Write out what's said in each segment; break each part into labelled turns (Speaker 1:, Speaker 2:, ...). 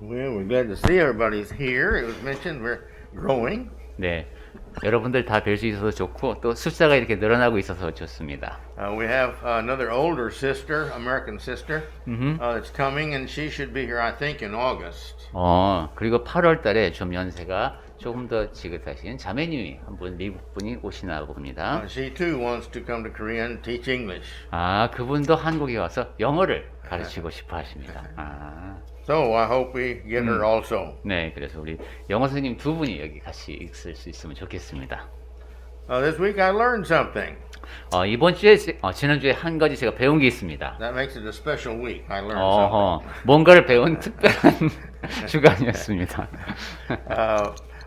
Speaker 1: Well, we're glad to see everybody's here. It was mentioned we're growing.
Speaker 2: 네, 여러분들 다 뵐 수 있어서 좋고 또 숫자가 이렇게 늘어나고 있어서 좋습니다.
Speaker 1: We have another older sister, American sister, that's coming, and she should be here, I think, in August.
Speaker 2: 그리고 8월 달에 좀 연세가 조금 더 지긋하신 자매님이 한 분 미국 분이 오시나 봅니다.
Speaker 1: She too wants to come to Korea and teach English.
Speaker 2: 그분도 한국에 와서 영어를 가르치고 싶어 하십니다.
Speaker 1: So I hope we get her also.
Speaker 2: 네, 그래서 우리 영어 선생님 두 분이 여기 같이 있을 수 있으면 좋겠습니다.
Speaker 1: This week I learned something.
Speaker 2: 이번 주에 지난주에 한 가지 제가 배운 게 있습니다.
Speaker 1: That makes it a special week. I learned something.
Speaker 2: 뭔가를 배운 특별한 주간이었습니다.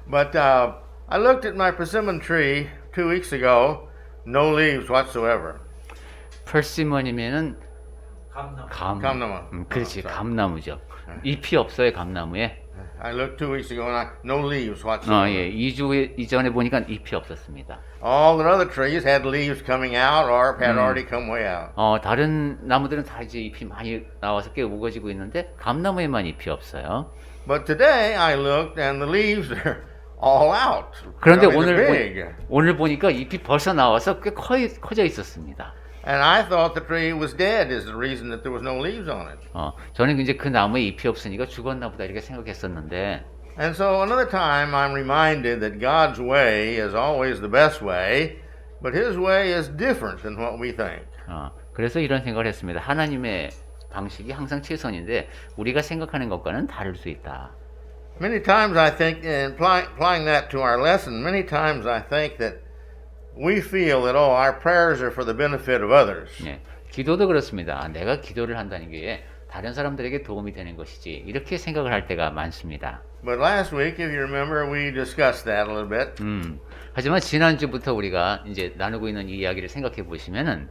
Speaker 1: But I looked at my persimmon tree 2 weeks ago. No leaves whatsoever.
Speaker 2: persimmon이면은
Speaker 1: 감나무.
Speaker 2: 그렇지, 감나무죠. 잎이 없어요, 감나무에.
Speaker 1: I looked 2 weeks ago and no leaves whatsoever.
Speaker 2: 예, 2주 이전에 보니까 잎이 없었습니다.
Speaker 1: All the other trees had leaves coming out or had already come way out.
Speaker 2: 다른 나무들은 다 이제 잎이 많이 나와서 꽤 우거지고 있는데 감나무에만 잎이 없어요.
Speaker 1: But today I looked and the leaves are all out.
Speaker 2: 그런데
Speaker 1: I mean, they're big.
Speaker 2: 오늘 보니까 잎이 벌써 나와서 꽤 커져 있었습니다.
Speaker 1: And I thought the tree was dead is the reason that there was no leaves on it.
Speaker 2: 저는 이제 그 나무에 잎이 없으니까 죽었나 보다 이렇게 생각했었는데.
Speaker 1: And so another time I'm reminded that God's way is always the best way, but His way is different than what we think.
Speaker 2: 그래서 이런 생각을 했습니다. 하나님의 방식이 항상 최선인데 우리가 생각하는 것과는 다를 수 있다.
Speaker 1: Many times I think, in applying that to our lesson, many times I think that we feel that, our prayers are for the benefit of others.
Speaker 2: 네, 기도도 그렇습니다. 내가 기도를 한다는 게 다른 사람들에게 도움이 되는 것이지 이렇게 생각을 할 때가 많습니다.
Speaker 1: But last week, if you remember, we discussed that a little bit.
Speaker 2: 하지만 지난주부터 우리가 이제 나누고 있는 이 이야기를 생각해 보시면은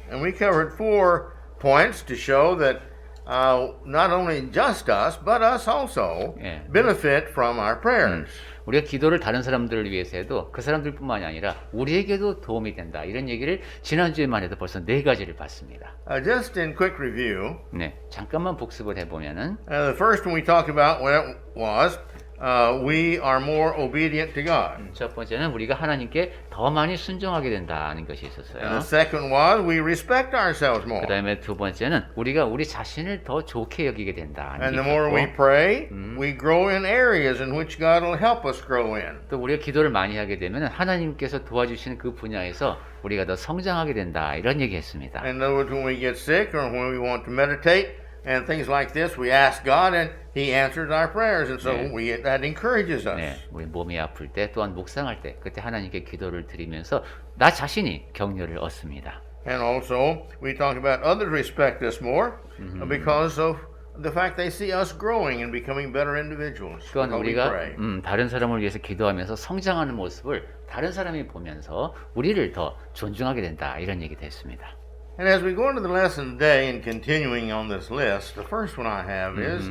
Speaker 1: And we covered 4 points to show that not only just us, but us also benefit from our prayers.
Speaker 2: 우리가 기도를 다른 사람들을 위해서 해도 그 사람들뿐만이 아니라 우리에게도 도움이 된다. 이런 얘기를 지난주에만 해도 벌써 4가지를 봤습니다.
Speaker 1: Just in quick review.
Speaker 2: 네, 잠깐만 복습을 해보면은
Speaker 1: The first one we talked about was we are more obedient to God.
Speaker 2: 첫 번째는 우리가 하나님께 더 많이 순종하게 된다는 것이 있었어요.
Speaker 1: And the second was we respect ourselves more.
Speaker 2: 그 다음에 두 번째는 우리가 우리 자신을 더 좋게 여기게 된다는
Speaker 1: And
Speaker 2: 게
Speaker 1: the more we
Speaker 2: 있었고
Speaker 1: pray, we grow in areas in which God will help us grow in.
Speaker 2: 또 우리가 기도를 많이 하게 되면 하나님께서 도와주시는 그 분야에서 우리가 더 성장하게 된다 이런 얘기했습니다.
Speaker 1: And in other words, when we get sick or when we want to meditate and things like this, we ask God and He answers our prayers, and so that encourages us.
Speaker 2: 네, 우리 몸이 아플 때 또한 묵상할 때 그때 하나님께 기도를 드리면서 나 자신이 격려를 얻습니다.
Speaker 1: And also, we talk about others respect us more because of the fact they see us growing and becoming better individuals.
Speaker 2: 또한
Speaker 1: while we
Speaker 2: 우리가
Speaker 1: pray.
Speaker 2: 다른 사람을 위해서 기도하면서 성장하는 모습을 다른 사람이 보면서 우리를 더 존중하게 된다 이런 얘기도 했습니다.
Speaker 1: And as we go into the lesson today and continuing on this list, the first one I have is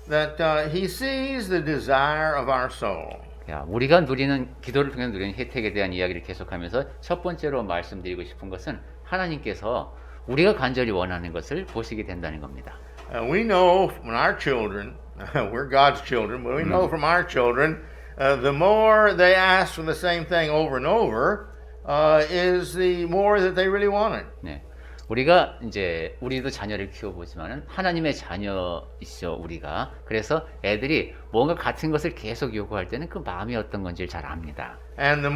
Speaker 1: that He sees the desire of our soul.
Speaker 2: 우리가 누리는 기도를 통해 누리는 혜택에 대한 이야기를 계속하면서 첫 번째로 말씀드리고 싶은 것은 하나님께서 우리가 간절히 원하는 것을 보시게 된다는 겁니다.
Speaker 1: We know from our children, we're God's children, but we know from our children, the more they ask for the same thing over and over, is the more that they really want it.
Speaker 2: 네. 우리가 이제 우리도 자녀를 키워보지만은 하나님의 자녀이죠 우리가. 그래서 애들이 뭔가 같은 것을 계속 요구할 때는 그 마음이 어떤 건지를 잘 압니다.
Speaker 1: And the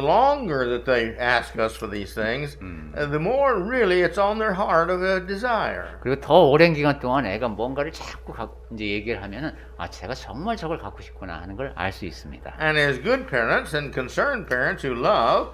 Speaker 1: longer that they ask us for these things, the more really it's on their heart of a desire.
Speaker 2: 그리고 더 오랜 기간 동안 애가 뭔가를 자꾸 이제 얘기를 하면은 제가 정말 저걸 갖고 싶구나 하는 걸 알 수 있습니다.
Speaker 1: And as good parents and concerned parents who love,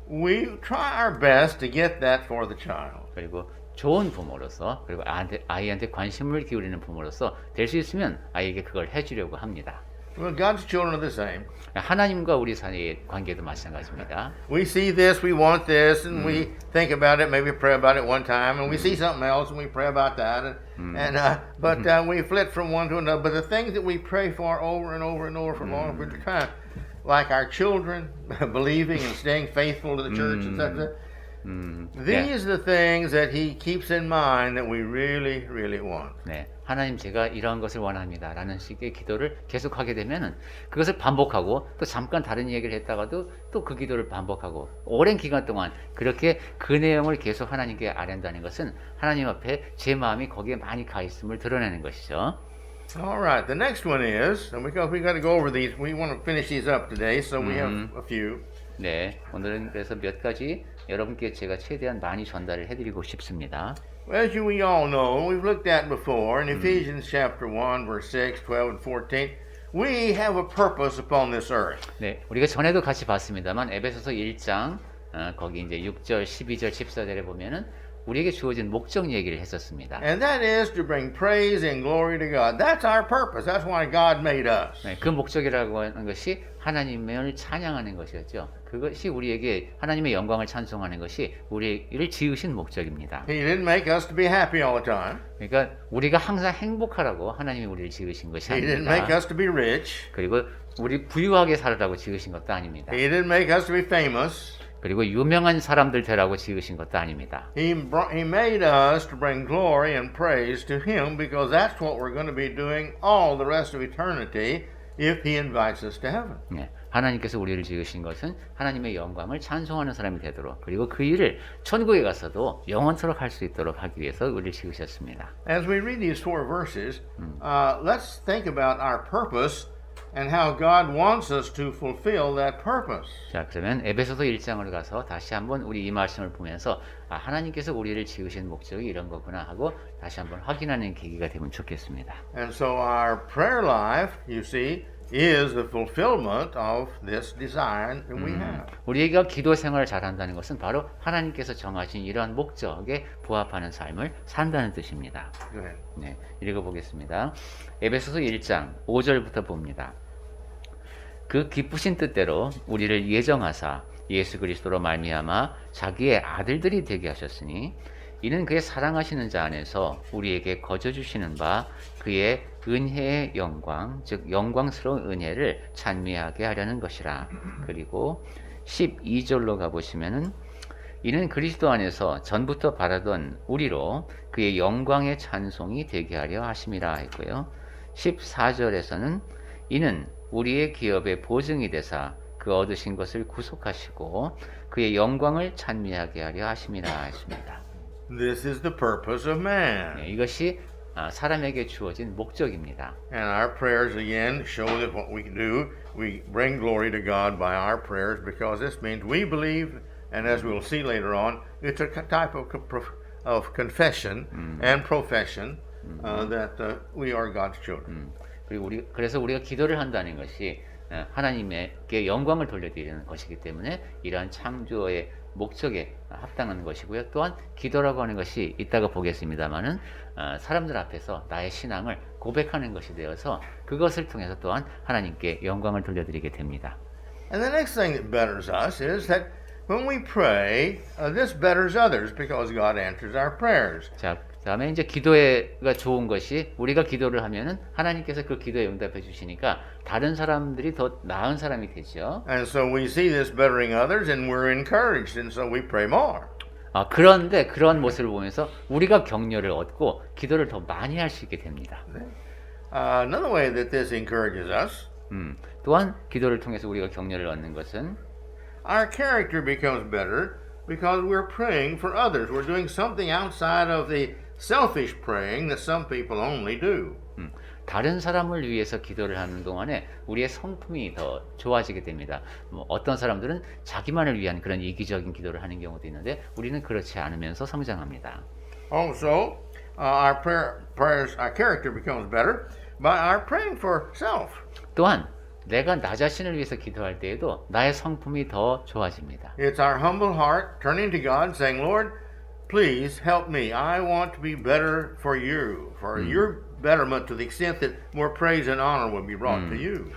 Speaker 1: we try our best to get that for the child.
Speaker 2: 그리고 좋은 부모로서 그리고 아이한테 관심을 기울이는 부모로서 될 수 있으면 아이에게 그걸 해주려고 합니다.
Speaker 1: Well, God's children are the same.
Speaker 2: 하나님과 우리 사이의 관계도 마찬가지입니다.
Speaker 1: We see this, we want this, and we think about it, maybe pray about it one time, and we see something else, and we pray about that, but we flit from one to another. But the things that we pray for over and over and over for long periods of time, like our children believing and staying faithful to the church, etc.,
Speaker 2: 네.
Speaker 1: These are the things that he keeps in mind that we really, really want.
Speaker 2: 네, 하나님 제가 이러한 것을 원합니다 라는 식의 기도를 계속하게 되면은 그것을 반복하고 또 잠깐 다른 얘기를 했다가도 또 그 기도를 반복하고 오랜 기간 동안 그렇게 그 내용을 계속 하나님께 아뢰는다는 것은 하나님 앞에 제 마음이 거기에 많이 가 있음을 드러내는 것이죠.
Speaker 1: All right, the next one is, and because we got to go over these, we want to finish these up today, so we have a few.
Speaker 2: 네, 오늘은 그래서 몇 가지 여러분께 제가 최대한 많이 전달을 해드리고 싶습니다.
Speaker 1: As we all know, we've looked at before in Ephesians chapter 1, verse 6, 12, and 14, we have a purpose upon this earth.
Speaker 2: 네, 우리가 전에도 같이 봤습니다만 에베소서 1장 거기 이제 6절, 12절, 14절에 보면은 우리에게 주어진 목적 얘기를 했었습니다.
Speaker 1: And that is to bring praise and glory to God. That's our purpose. That's why God made us.
Speaker 2: 네, 그 목적이라고 하는 것이 하나님을 찬양하는 것이었죠. 그것이 우리에게 하나님의 영광을 찬송하는 것이 우리를 지으신 목적입니다.
Speaker 1: He didn't make us to be happy all the time.
Speaker 2: 그러니까 우리가 항상 행복하라고 하나님이 우리를 지으신 것이
Speaker 1: He didn't
Speaker 2: 아닙니다.
Speaker 1: make us to be rich.
Speaker 2: 그리고 우리 부유하게 살으라고 지으신 것도 아닙니다.
Speaker 1: He didn't make us to be famous.
Speaker 2: 그리고 유명한 사람들 되라고 지으신 것도 아닙니다.
Speaker 1: He made us to bring glory and praise to Him because that's what we're going to be doing all the rest of eternity if He invites us to heaven.
Speaker 2: 네, 하나님께서 우리를 지으신 것은 하나님의 영광을 찬송하는 사람이 되도록 그리고 그 일을 천국에 가서도 영원토록 할 수 있도록 하기 위해서 우리를 지으셨습니다.
Speaker 1: As we read these four verses, let's think about our purpose and how God wants us to fulfill that purpose.
Speaker 2: 자, 그러면 에베소서 1장으로 가서 다시 한번 우리 이 말씀을 보면서 하나님께서 우리를 지으신 목적이 이런 거구나 하고 다시 한번 확인하는 계기가 되면 좋겠습니다.
Speaker 1: And so our prayer life, you see, is the fulfillment of this desire that we have.
Speaker 2: 우리가 기도 생활을 잘한다는 것은 바로 하나님께서 정하신 이러한 목적에 부합하는 삶을 산다는 뜻입니다.
Speaker 1: Go ahead.
Speaker 2: 네, 읽어보겠습니다. 에베소서 1장 5절부터 봅니다. 그 기쁘신 뜻대로 우리를 예정하사 예수 그리스도로 말미암아 자기의 아들들이 되게 하셨으니 이는 그의 사랑하시는 자 안에서 우리에게 거저 주시는 바 그의 은혜의 영광, 즉 영광스러운 은혜를 찬미하게 하려는 것이라. 그리고 12절로 가보시면은 이는 그리스도 안에서 전부터 바라던 우리로 그의 영광의 찬송이 되게 하려 하심이라 했고요. 14절에서는 이는 우리의 기업의 보증이 되사 그 얻으신 것을 구속하시고 그의 영광을 찬미하게 하려 하심이라 했습니다.
Speaker 1: This is the purpose of man.
Speaker 2: 네, 이것이 사람에게 주어진 목적입니다.
Speaker 1: And our prayers again show that what we do, we bring glory to God by our prayers because this means we believe, and as we'll see later on, it's a type of confession and profession that we are God's children.
Speaker 2: 그리고 그래서 우리가 기도를 한다는 것이 하나님께 영광을 돌려드리는 것이기 때문에 이러한 창조의 목적에 합당한 것이고요. 또한 기도라고 하는 것이 이따가 보겠습니다만은 사람들 앞에서 나의 신앙을 고백하는 것이 되어서 그것을 통해서 또한 하나님께 영광을 돌려드리게 됩니다.
Speaker 1: And the next thing that betters us is that when we pray, this betters others because God answers our prayers.
Speaker 2: 자, 그다음에 이제 기도가 좋은 것이 우리가 기도를 하면은 하나님께서 그 기도에 응답해 주시니까 다른 사람들이 더 나은 사람이 되죠.
Speaker 1: And so we see this bettering others and we're encouraged and so we pray more.
Speaker 2: 그런데 그런 모습을 보면서 우리가 격려를 얻고 기도를 더 많이 할 수 있게 됩니다.
Speaker 1: Another way that this encourages us,
Speaker 2: 또한 기도를 통해서 우리가 격려를 얻는 것은
Speaker 1: our character becomes better because we're praying for others. We're doing something outside of the selfish praying that some people only do.
Speaker 2: 다른 사람을 위해서 기도를 하는 동안에 우리의 성품이 더 좋아지게 됩니다. 어떤 사람들은 자기만을 위한 그런 이기적인 기도를 하는 경우도 있는데 우리는 그렇지 않으면서 성장합니다.
Speaker 1: Also, our character becomes better by our praying for self.
Speaker 2: 또한 내가 나 자신을 위해서 기도할 때에도 나의 성품이 더 좋아집니다.
Speaker 1: It's our humble heart turning to God saying, Lord, please help me. I want to be better for you, for your betterment to the extent that more praise and honor will be brought to you.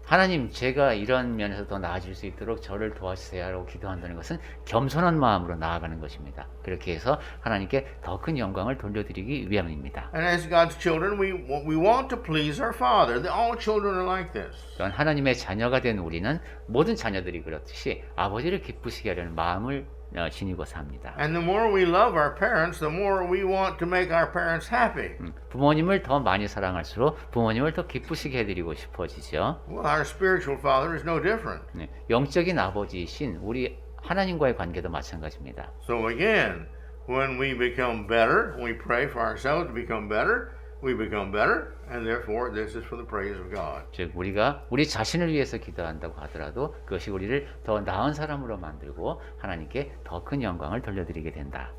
Speaker 2: 하나님, 제가 이런 면에서 더 나아질 수 있도록 저를 도와주세요 하고 기도한다는 것은 겸손한 마음으로 나아가는 것입니다. 그렇게 해서 하나님께 더 큰 영광을 돌려드리기 위함입니다.
Speaker 1: And as God's children, we want to please our Father. All children are like this.
Speaker 2: 또한 하나님의 자녀가 된 우리는 모든 자녀들이 그렇듯이 아버지를 기쁘시게 하려는 마음을 지니고 삽니다.
Speaker 1: And the more we love our parents, the more we want to make our parents happy.
Speaker 2: 부모님을 더 많이 사랑할수록 부모님을 더 기쁘시게 해드리고 싶어지죠.
Speaker 1: Well, our spiritual father is no different.
Speaker 2: 네, 영적인 아버지이신 우리 하나님과의 관계도 마찬가지입니다.
Speaker 1: So again, when we become better, when we pray for ourselves to become better, we become better, and therefore this is for the praise of God.
Speaker 2: 즉 우리가 우리 자신을 위해서 기도한다고 하더라도 그것이 우리를 더 나은 사람으로 만들고 하나님께 더 큰 영광을 돌려드리게 된다.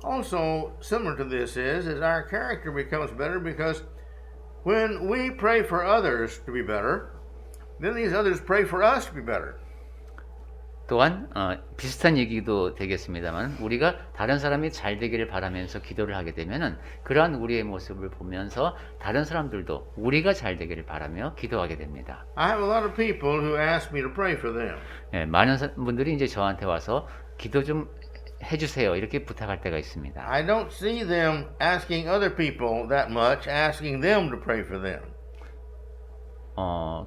Speaker 1: Also, similar to this is our character becomes better because when we pray for others to be better, then these others pray for us to be better.
Speaker 2: 또한 비슷한 얘기도 되겠습니다만 우리가 다른 사람이 잘 되기를 바라면서 기도를 하게 되면은 그러한 우리의 모습을 보면서 다른 사람들도 우리가 잘 되기를 바라며 기도하게 됩니다.
Speaker 1: I have a lot of people who ask me to pray for them.
Speaker 2: 예, 많은 분들이 이제 저한테 와서 기도 좀 해주세요 이렇게 부탁할 때가 있습니다.
Speaker 1: I don't see them asking other people that much, asking them to pray for them.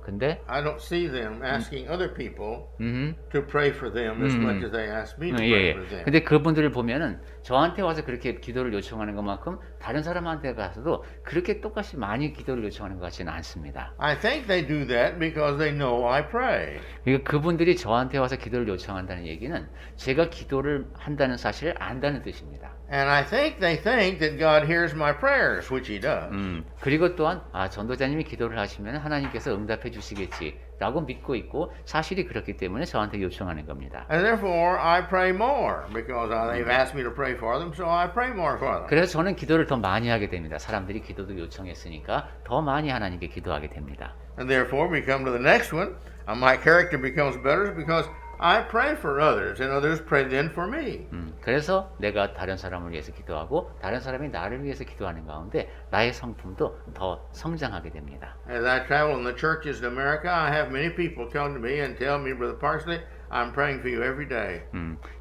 Speaker 2: 근데
Speaker 1: I don't see them asking other people to pray for them as much as they ask me to pray
Speaker 2: 예,
Speaker 1: for them.
Speaker 2: 근데 그분들을 보면은 저한테 와서 그렇게 기도를 요청하는 것만큼 다른 사람한테 가서도 그렇게 똑같이 많이 기도를 요청하는 것 같지는 않습니다.
Speaker 1: I think they do that because they know I pray.
Speaker 2: 그러니까 그분들이 저한테 와서 기도를 요청한다는 얘기는 제가 기도를 한다는 사실을 안다는 뜻입니다.
Speaker 1: And I think they think that God hears my prayers, which He does.
Speaker 2: 그리고 또한 전도자님이 기도를 하시면 하나님께서 응답해 주시겠지라고 믿고 있고 사실이 그렇기 때문에 저한테 요청하는 겁니다.
Speaker 1: And therefore I pray more because they've asked me to pray for them, so I pray more for them.
Speaker 2: 그래서 저는 기도를 더 많이 하게 됩니다. 사람들이 기도도 요청했으니까 더 많이 하나님께 기도하게 됩니다.
Speaker 1: And therefore we come to the next one. My character becomes better because I pray for others, and others pray then for me.
Speaker 2: 그래서 내가 다른 사람을 위해서 기도하고 다른 사람이 나를 위해서 기도하는 가운데 나의 성품도 더 성장하게 됩니다.
Speaker 1: As I travel in the churches in America, I have many people come to me and tell me, Brother Parsley, I'm praying for you every day.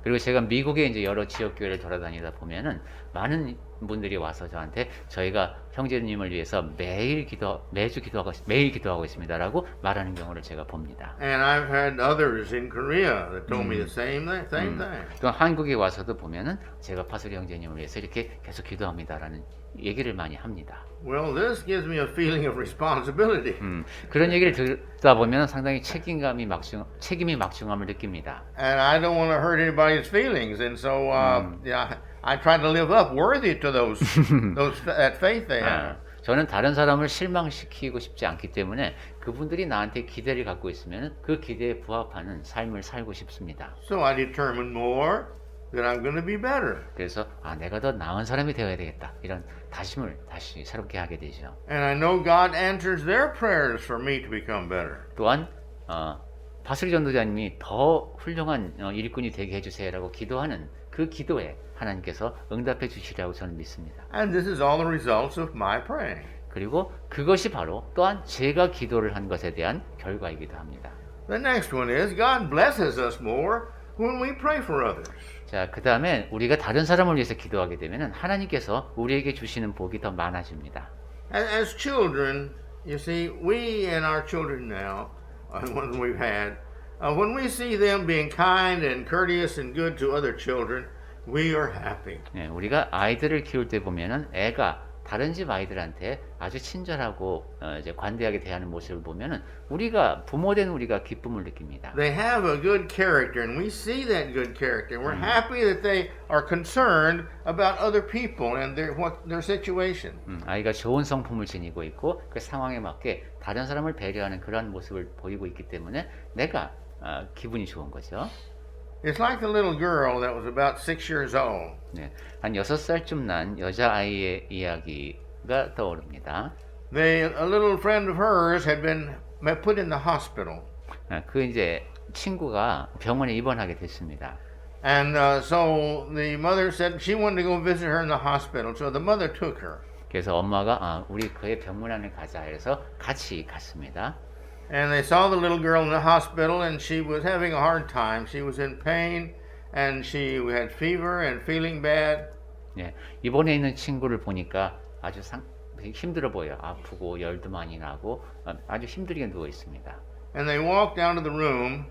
Speaker 2: 그리고 제가 미국의 이제 여러 지역 교회를 돌아다니다 보면은 많은 분들이 와서 저한테 저희가 형제님을 위해서 매일 기도하고 있습니다라고 말하는 경우를 제가 봅니다.
Speaker 1: And I've had others in Korea that told me the same thing.
Speaker 2: 또 한국에 와서도 보면은 제가 파수리 형제님을 위해서 이렇게 계속 기도합니다라는 얘기를 많이 합니다.
Speaker 1: Well, this gives me a feeling of responsibility.
Speaker 2: 그런 얘기를 듣다 보면 상당히 책임이 막중함을 느낍니다.
Speaker 1: And I don't want to hurt anybody's feelings, and so yeah, I try to live up worthy to that faith they have.
Speaker 2: 저는 다른 사람을 실망시키고 싶지 않기 때문에 그분들이 나한테 기대를 갖고 있으면 그 기대에 부합하는 삶을 살고 싶습니다.
Speaker 1: So I determine more that I'm going to be better.
Speaker 2: 그래서 내가 더 나은 사람이 되어야 되겠다. 이런 다짐을 다시 새롭게 하게 되죠.
Speaker 1: And I know God answers their prayers for me to become better.
Speaker 2: 또한 파수리 전도자님이 더 훌륭한 일꾼이 되게 해주세요라고 기도하는 그 기도에 하나님께서 응답해 주시리라고 저는 믿습니다.
Speaker 1: And this is all the results of my praying.
Speaker 2: 그리고 그것이 바로 또한 제가 기도를 한 것에 대한 결과이기도 합니다.
Speaker 1: The next one is God blesses us more when we pray for others.
Speaker 2: 자, 그 다음에 우리가 다른 사람을 위해서 기도하게 되면 하나님께서 우리에게 주시는 복이 더 많아집니다.
Speaker 1: As children, you see, we and our children now, the ones we've had, when we see them being kind and courteous and good to other children, we are happy.
Speaker 2: 네, 우리가 아이들을 키울 때 보면은 애가 다른 집 아이들한테 아주 친절하고 이제 관대하게 대하는 모습을 보면은 우리가 부모된 우리가 기쁨을 느낍니다.
Speaker 1: They have a good character, and we see that good character. We're happy that they are concerned about other people and their situation.
Speaker 2: 아이가 좋은 성품을 지니고 있고 그 상황에 맞게 다른 사람을 배려하는 그러한 모습을 보이고 있기 때문에 내가 기분이 좋은 거죠.
Speaker 1: It's like the little girl that was about 6 years old.
Speaker 2: 네, 한 6살쯤 난 여자아이의 이야기가 떠오릅니다.
Speaker 1: A little friend of hers had been put in the hospital.
Speaker 2: 그 이제 친구가 병원에 입원하게 됐습니다.
Speaker 1: And so the mother said she wanted to go visit her in the hospital. So the mother took her.
Speaker 2: 그래서 엄마가 우리 그의 병문안을 가자 해서 같이 갔습니다.
Speaker 1: And they saw the little girl in the hospital, and she was having a hard time. She was in pain, and she had fever and feeling bad.
Speaker 2: 예, 입원해 있는 친구를 보니까 아주 힘들어 보여요. 아프고 열도 많이 나고 아주 힘들게 누워 있습니다.
Speaker 1: And they walked down to the room,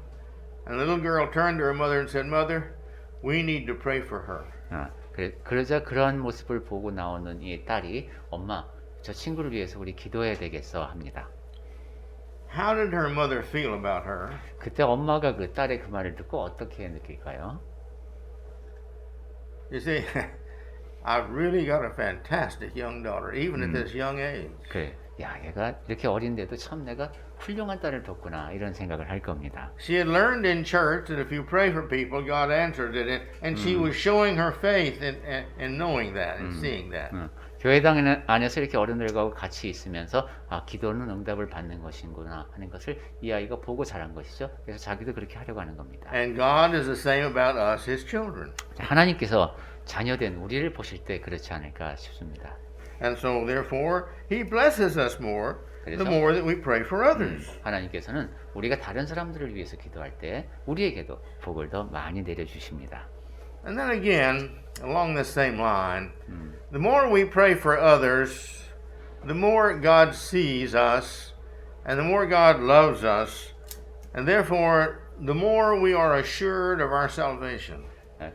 Speaker 1: And the little girl turned to her mother and said, Mother, we need to pray for her.
Speaker 2: 그러자 그러한 모습을 보고 나오는 이 딸이 엄마 저 친구를 위해서 우리 기도해야 되겠어 합니다.
Speaker 1: How did her mother feel about her?
Speaker 2: 그때 엄마가 그 딸의 그 말을 듣고 어떻게 느낄까요?
Speaker 1: You see, I've really got a fantastic young daughter, even at this young age.
Speaker 2: 그래, 야 얘가 이렇게 어린데도 참 내가 훌륭한 딸을 뒀구나 이런 생각을 할 겁니다.
Speaker 1: She had learned in church that if you pray for people, God answers it, and she was showing her faith in knowing that and seeing that.
Speaker 2: 교회당 안에서 이렇게 어른들과 같이 있으면서 아 기도는 응답을 받는 것이구나 하는 것을 이 아이가 보고 자란 것이죠. 그래서 자기도 그렇게 하려고 하는 겁니다.
Speaker 1: And God is the same about us, His children.
Speaker 2: 하나님께서 자녀된 우리를 보실 때 그렇지 않을까 싶습니다.
Speaker 1: And so, therefore, He blesses us more the more that we pray for others.
Speaker 2: 하나님께서는 우리가 다른 사람들을 위해서 기도할 때 우리에게도 복을 더 많이 내려주십니다.
Speaker 1: And then again, along the same line, the more we pray for others, the more God sees us, and the more God loves us, and therefore, the more we are assured of our salvation.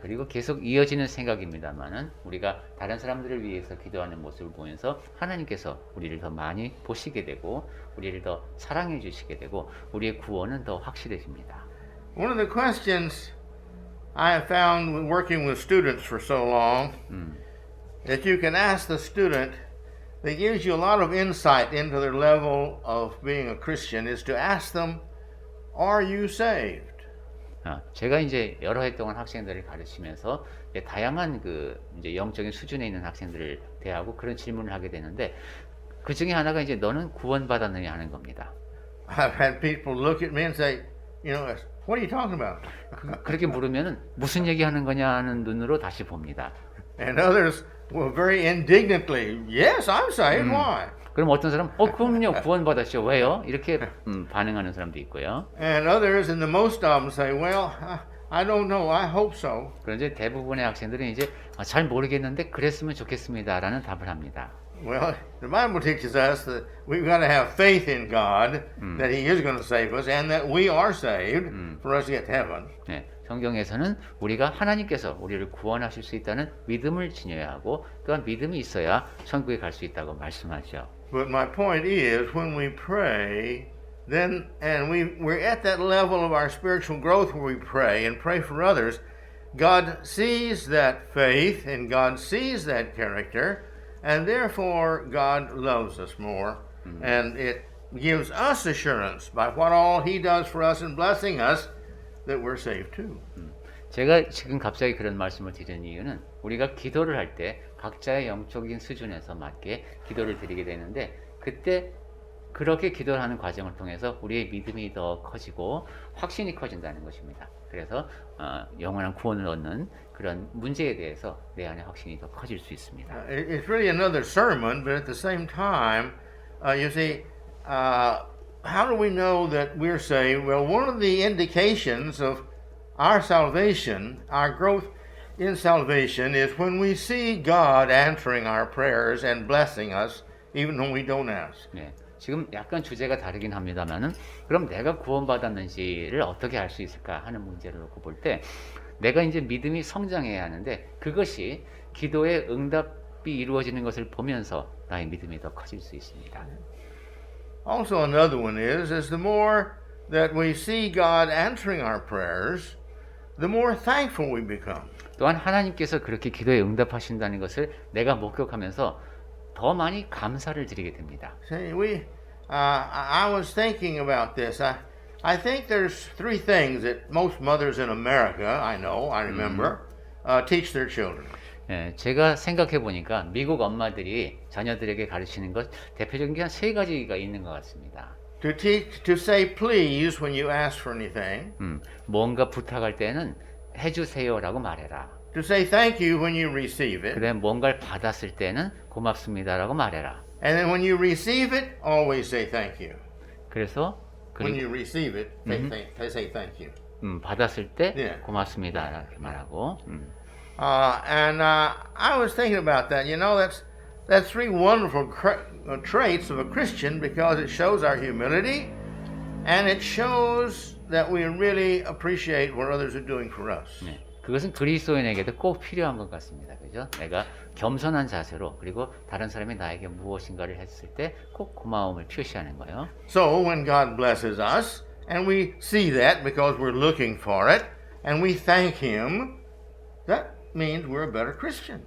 Speaker 2: 그리고 계속 이어지는 생각입니다만은 우리가 다른 사람들을 위해서 기도하는 모습을 보면서 하나님께서 우리를 더 많이 보시게 되고 우리를 더 사랑해 주시게 되고 우리의 구원은 더 확실해집니다.
Speaker 1: One of the questions I have found working with students for so long that you can ask the student that gives you a lot of insight into their level of being a Christian is to ask them, are you saved?
Speaker 2: 제가 이제 여러 해 동안 학생들을 가르치면서 다양한 그 이제 영적인 수준에 있는 학생들을 대하고 그런 질문을 하게 되는데 그 중에 하나가 이제 너는 구원받았느냐 하는 겁니다.
Speaker 1: I've had people look at me and say, you know, what are you talking about?
Speaker 2: 그렇게 물으면은 무슨 얘기하는 거냐 하는 눈으로 다시 봅니다.
Speaker 1: And others will very indignantly, yes, I'm saved. Why?
Speaker 2: 그럼 어떤 사람은 그럼요 구원받았죠 왜요? 이렇게 반응하는 사람도 있고요.
Speaker 1: And others, and the most of them say, well, I don't know, I hope so.
Speaker 2: 그런데 대부분의 학생들은 이제 잘 모르겠는데 그랬으면 좋겠습니다라는 답을 합니다.
Speaker 1: Well, the Bible teaches us that we've got to have faith in God, that He is going to save us, and that we are saved for us to get to heaven.
Speaker 2: 네, 성경에서는 우리가 하나님께서 우리를 구원하실 수 있다는 믿음을 지녀야 하고 또한 믿음이 있어야 천국에 갈 수 있다고 말씀하죠.
Speaker 1: But my point is, when we pray, then, and we're at that level of our spiritual growth where we pray and pray for others, God sees that faith and God sees that character, and therefore God loves us more, and it gives us assurance by what all He does for us in blessing us that we're saved too.
Speaker 2: 제가 지금 갑자기 그런 말씀을 드리는 이유는 우리가 기도를 할 때 각자의 영적인 수준에서 맞게 기도를 드리게 되는데 그때 그렇게 기도를 하는 과정을 통해서 우리의 믿음이 더 커지고 확신이 커진다는 것입니다. 그래서 영원한 구원을 얻는 그런 문제에 대해서 내 안에 확신이 더 커질 수 있습니다.
Speaker 1: It's really another sermon, but at the same time, you see, how do we know that we're saved? Well, one of the indications of our salvation, our growth in salvation, is when we see God answering our prayers and blessing us, even when we don't ask.
Speaker 2: 네, 지금 약간 주제가 다르긴 합니다만은 그럼 내가 구원받았는지를 어떻게 알 수 있을까 하는 문제를 놓고 볼 때 내가 이제 믿음이 성장해야 하는데 그것이 기도의 응답이 이루어지는 것을 보면서 나의 믿음이 더 커질 수 있습니다.
Speaker 1: Also, another one is the more that we see God answering our prayers, the more thankful we become.
Speaker 2: 또한 하나님께서 그렇게 기도에 응답하신다는 것을 내가 목격하면서 더 많이 감사를 드리게 됩니다.
Speaker 1: See, I was thinking about this. I think there's three things that most mothers in America, I remember, teach their children.
Speaker 2: 예, 제가 생각해 보니까 미국 엄마들이 자녀들에게 가르치는 것 대표적인 게 한 세 가지가 있는 것 같습니다.
Speaker 1: To say please when you ask for anything.
Speaker 2: 뭔가 부탁할 때는 해주세요라고 말해라.
Speaker 1: To say thank you when you receive it.
Speaker 2: 그다음 뭔가를 받았을 때는 고맙습니다라고 말해라.
Speaker 1: And then when you receive it, always say thank you.
Speaker 2: 그래서
Speaker 1: When you receive it, say thank you.
Speaker 2: 받았을 때
Speaker 1: Yeah.
Speaker 2: 고맙습니다 이렇게 말하고.
Speaker 1: And I was thinking about that. You know, that's three wonderful traits of a Christian because it shows our humility, and it shows that we really appreciate what others are doing for us.
Speaker 2: 네, 그것은 그리스도인에게도 꼭 필요한 것 같습니다. 그죠? 내가 겸손한 자세로 그리고 다른 사람이 나에게 무엇인가를 했을 때 꼭 고마움을 표시하는 거예요.
Speaker 1: So when God blesses us, and we see that because we're looking for it, and we thank Him, that means we're a better Christian.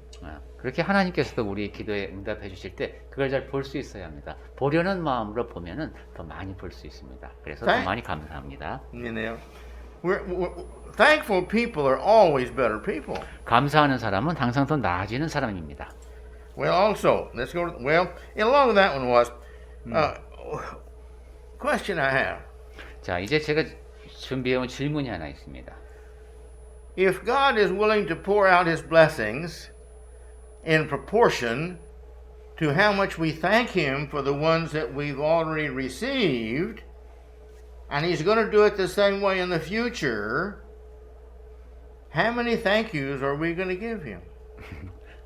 Speaker 2: 그렇게 하나님께서도 우리의 기도에 응답해 주실 때 그걸 잘 볼 수 있어야 합니다. 보려는 마음으로 보면은 더 많이 볼 수 있습니다. 그래서 더 많이 감사합니다.
Speaker 1: You know, thankful people are always better people.
Speaker 2: 감사하는 사람은 항상 더 나아지는 사람입니다.
Speaker 1: Well, also, let's go. Along with that one was question I have.
Speaker 2: 자, 이제 제가 준비해온 질문이 하나 있습니다.
Speaker 1: If God is willing to pour out His blessings in proportion to how much we thank Him for the ones that we've already received, and He's going to do it the same way in the future, how many thank yous are we going to give Him?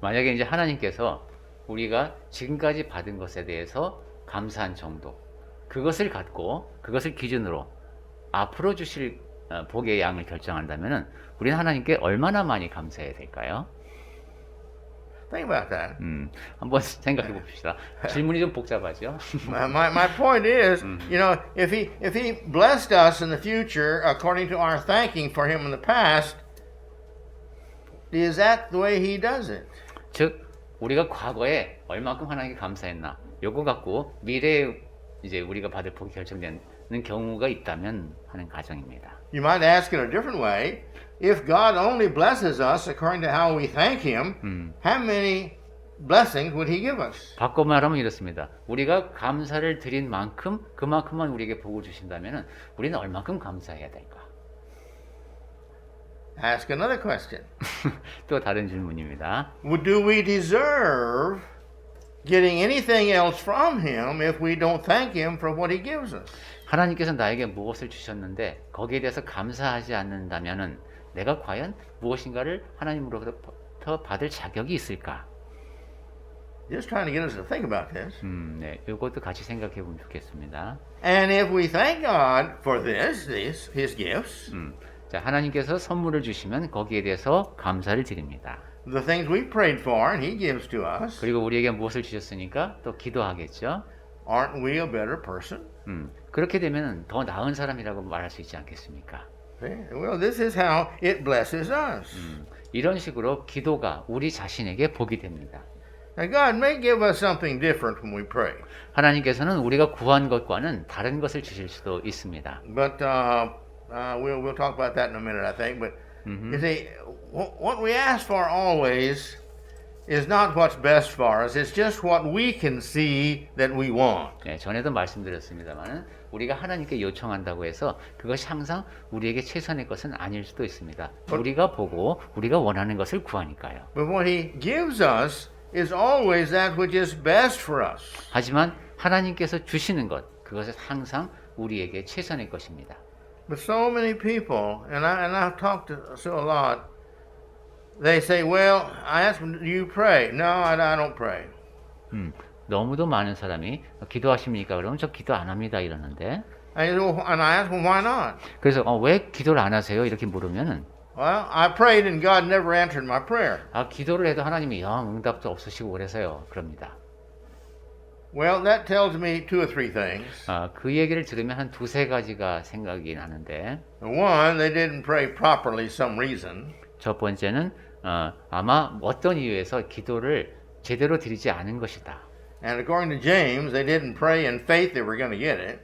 Speaker 2: 만약에 이제 하나님께서 우리가 지금까지 받은 것에 대해서 감사한 정도, 그것을 갖고 그것을 기준으로 앞으로 주실 복의 양을 결정한다면은 우리는 하나님께 얼마나 많이 감사해야 될까요?
Speaker 1: Think about that.
Speaker 2: 한번 생각해 봅시다. 질문이 좀 복잡하죠.
Speaker 1: My point is, you know, if he blessed us in the future according to our thanking for Him in the past, is that the way He does it?
Speaker 2: 즉 우리가 과거에 얼마큼 하나님께 감사했나 요거 갖고 미래에 이제 우리가 받을 복이 결정되는 경우가 있다면 하는 가정입니다.
Speaker 1: You might ask in a different way. If God only blesses us according to how we thank Him, how many blessings would He give us?
Speaker 2: 바꿔 말하면 이렇습니다. 우리가 감사를 드린 만큼 그만큼만 우리에게 복을 주신다면 우리는 얼마큼 감사해야 될까?
Speaker 1: Ask another question.
Speaker 2: 또 다른 질문입니다.
Speaker 1: Do we deserve getting anything else from Him if we don't thank Him for what He gives us?
Speaker 2: 하나님께서 나에게 무엇을 주셨는데 거기에 대해서 감사하지 않는다면은 내가 과연 무엇인가를 하나님으로부터 받을 자격이 있을까?
Speaker 1: Just trying to get us to think about this.
Speaker 2: 네, 이것도 같이 생각해 보면 좋겠습니다.
Speaker 1: And if we thank God for this, His gifts,
Speaker 2: 자, 하나님께서 선물을 주시면 거기에 대해서 감사를 드립니다.
Speaker 1: the things we prayed for and He gives to us,
Speaker 2: 그리고 우리에게 무엇을 주셨으니까 또 기도하겠죠.
Speaker 1: aren't we a better person?
Speaker 2: 그렇게 되면 더 나은 사람이라고 말할 수 있지 않겠습니까?
Speaker 1: Well, this is how it blesses us.
Speaker 2: 이런 식으로 기도가 우리 자신에게 복이 됩니다.
Speaker 1: Now, God may give us something different when we pray,
Speaker 2: 하나님께서는 우리가 구한 것과는 다른 것을 주실 수도 있습니다.
Speaker 1: but we'll talk about that in a minute, I think. But you see, what we ask for always is not what's best for us. It's just what we can see that we want.
Speaker 2: 네, 전에도 말씀드렸습니다만 우리가 하나님께 요청한다고 해서 그것이 항상 우리에게 최선의 것은 아닐 수도 있습니다. 우리가 보고 우리가 원하는 것을 구하니까요.
Speaker 1: But what He gives us is always that which is best for us.
Speaker 2: 하지만 하나님께서 주시는 것, 그것은 항상 우리에게 최선의 것입니다.
Speaker 1: But so many people, and I've talked to so a lot, they say, well, I ask them, do you pray? No, I don't pray.
Speaker 2: 너무도 많은 사람이 기도하십니까? 그러면 저 기도 안 합니다 이러는데.
Speaker 1: And I ask them, why not?
Speaker 2: 그래서 왜 기도를 안 하세요? 이렇게 물으면은
Speaker 1: Well, I prayed and God never answered my prayer.
Speaker 2: 기도를 해도 하나님이 영 응답도 없으시고 그래서요. 그럽니다.
Speaker 1: Well, that tells me two or three things.
Speaker 2: 그 얘기를 들으면 한 두세 가지가 생각이 나는데.
Speaker 1: One, they didn't pray properly some reason.
Speaker 2: 첫 번째는 아마 어떤 이유에서 기도를 제대로 드리지 않은 것이다.
Speaker 1: And according to James, they didn't pray in faith they were going to get it.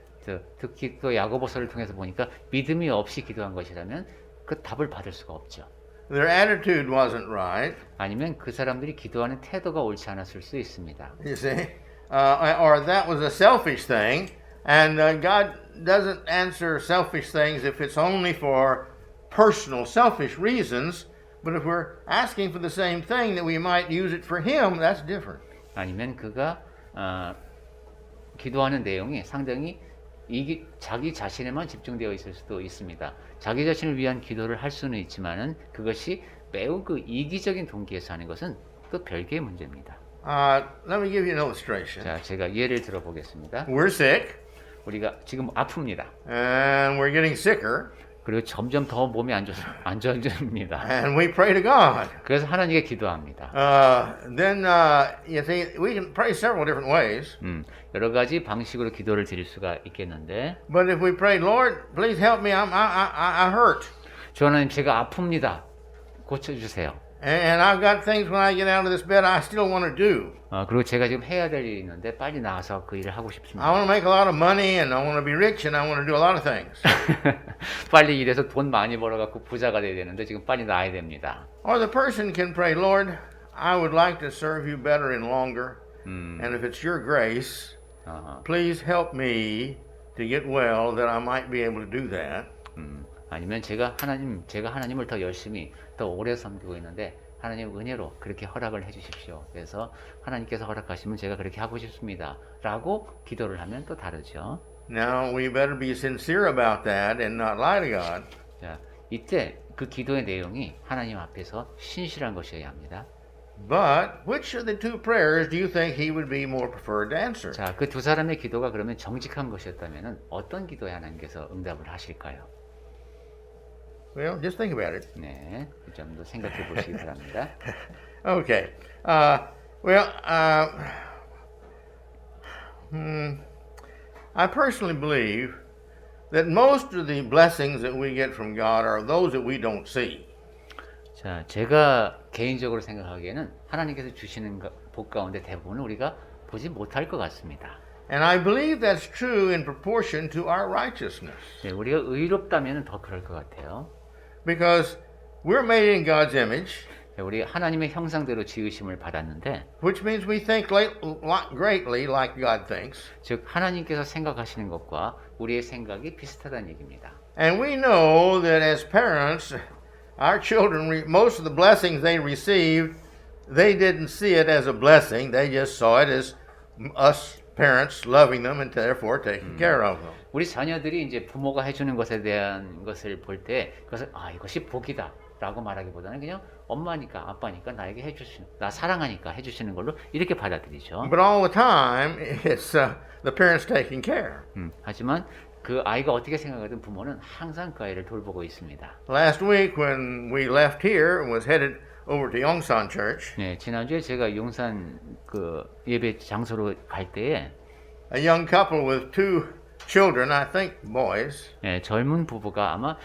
Speaker 2: 특히 또 야고보서를 통해서 보니까 믿음이 없이 기도한 것이라면 그 답을 받을 수가 없죠.
Speaker 1: Their attitude wasn't right.
Speaker 2: 아니면 그 사람들이 기도하는 태도가 옳지 않았을 수 있습니다.
Speaker 1: You see, or that was a selfish thing, and God doesn't answer selfish things if it's only for personal, selfish reasons. But if we're asking for the same thing that we might use it for Him, that's different.
Speaker 2: 아니면 그가 기도하는 내용이 상당히 자기 자신에만 집중되어 있을 수도 있습니다. 자기 자신을 위한 기도를 할 수는 있지만은 그것이 매우 그 이기적인 동기에서 하는 것은 또 별개의 문제입니다.
Speaker 1: Let me give you an illustration.
Speaker 2: 자, 제가 예를 들어 보겠습니다.
Speaker 1: We're sick.
Speaker 2: 우리가 지금 아픕니다.
Speaker 1: and we're getting sicker,
Speaker 2: 그리고 점점 더 몸이 안 좋아집니다.
Speaker 1: and we pray to God.
Speaker 2: 그래서 하나님께 기도합니다.
Speaker 1: Then you see, we can pray several different ways.
Speaker 2: 여러 가지 방식으로 기도를 드릴 수가 있겠는데,
Speaker 1: But if we pray, Lord, please help me, I hurt.
Speaker 2: 주 하나님 제가 아픕니다. 고쳐주세요.
Speaker 1: And I've got things when I get out of this bed I still want to do.
Speaker 2: 그리고 제가 지금 해야 될 일이 있는데 빨리 나와서 그 일을 하고 싶습니다.
Speaker 1: I want to make a lot of money and I want to be rich and I want to do a lot of things.
Speaker 2: 빨리 일해서 돈 많이 벌어갖고 부자가 돼야 되는데 지금 빨리 나와야 됩니다.
Speaker 1: Or the person can pray, Lord, I would like to serve you better and longer. And if it's your grace, please help me to get well that I might be able to do that.
Speaker 2: 아니면 제가 하나님을 더 열심히 더 오래 섬기고 있는데 하나님 은혜로 그렇게 허락을 해주십시오. 그래서 하나님께서 허락하시면 제가 그렇게 하고 싶습니다. 라고 기도를 하면 또 다르죠.
Speaker 1: Now we better be sincere about that and not lie to God.
Speaker 2: 자, 이때 그 기도의 내용이 하나님 앞에서 신실한 것이어야 합니다.
Speaker 1: But which of the two prayers do you think he would be more preferred to answer?
Speaker 2: 자, 그 두 사람의 기도가 그러면 정직한 것이었다면 어떤 기도에 하나님께서 응답을 하실까요?
Speaker 1: Well, just think about it.
Speaker 2: 네, 그 점도 생각해 보시기 바랍니다.
Speaker 1: Okay. I personally believe that most of the blessings that we get from God are those that we don't see.
Speaker 2: 자, 제가 개인적으로 생각하기에는 하나님께서 주시는 복 가운데 대부분은 우리가 보지 못할 것 같습니다.
Speaker 1: And I believe that's true in proportion to our righteousness.
Speaker 2: 네, 우리가 의롭다면 더 그럴 것 같아요.
Speaker 1: Because we're made in God's image,
Speaker 2: 네, 우리 하나님의 형상대로 지으심을 받았는데,
Speaker 1: which means we think greatly like God thinks.
Speaker 2: 즉 하나님께서 생각하시는 것과 우리의 생각이 비슷하다는 얘기입니다.
Speaker 1: And we know that as parents, our children, most of the blessings they received, they didn't see it as a blessing. They just saw it as us parents loving them and therefore taking care of them.
Speaker 2: 우리 자녀들이 이제 부모가 해주는 것에 대한 것을 볼 때 그것을 이것이 복이다 라고 말하기보다는 그냥 엄마니까 아빠니까 나에게 해주시는, 나 사랑하니까 해주시는 걸로 이렇게 받아들이죠.
Speaker 1: But all the time, it's the parents taking care.
Speaker 2: 하지만 그 아이가 어떻게 생각하든 부모는 항상 그 아이를 돌보고 있습니다.
Speaker 1: Last week when we left here and was headed over to Yongsan Church,
Speaker 2: 네, 지난주에 제가 용산 그 예배 장소로 갈 때에
Speaker 1: a young couple with two children, I think boys,
Speaker 2: 네, 젊은 부부가 아마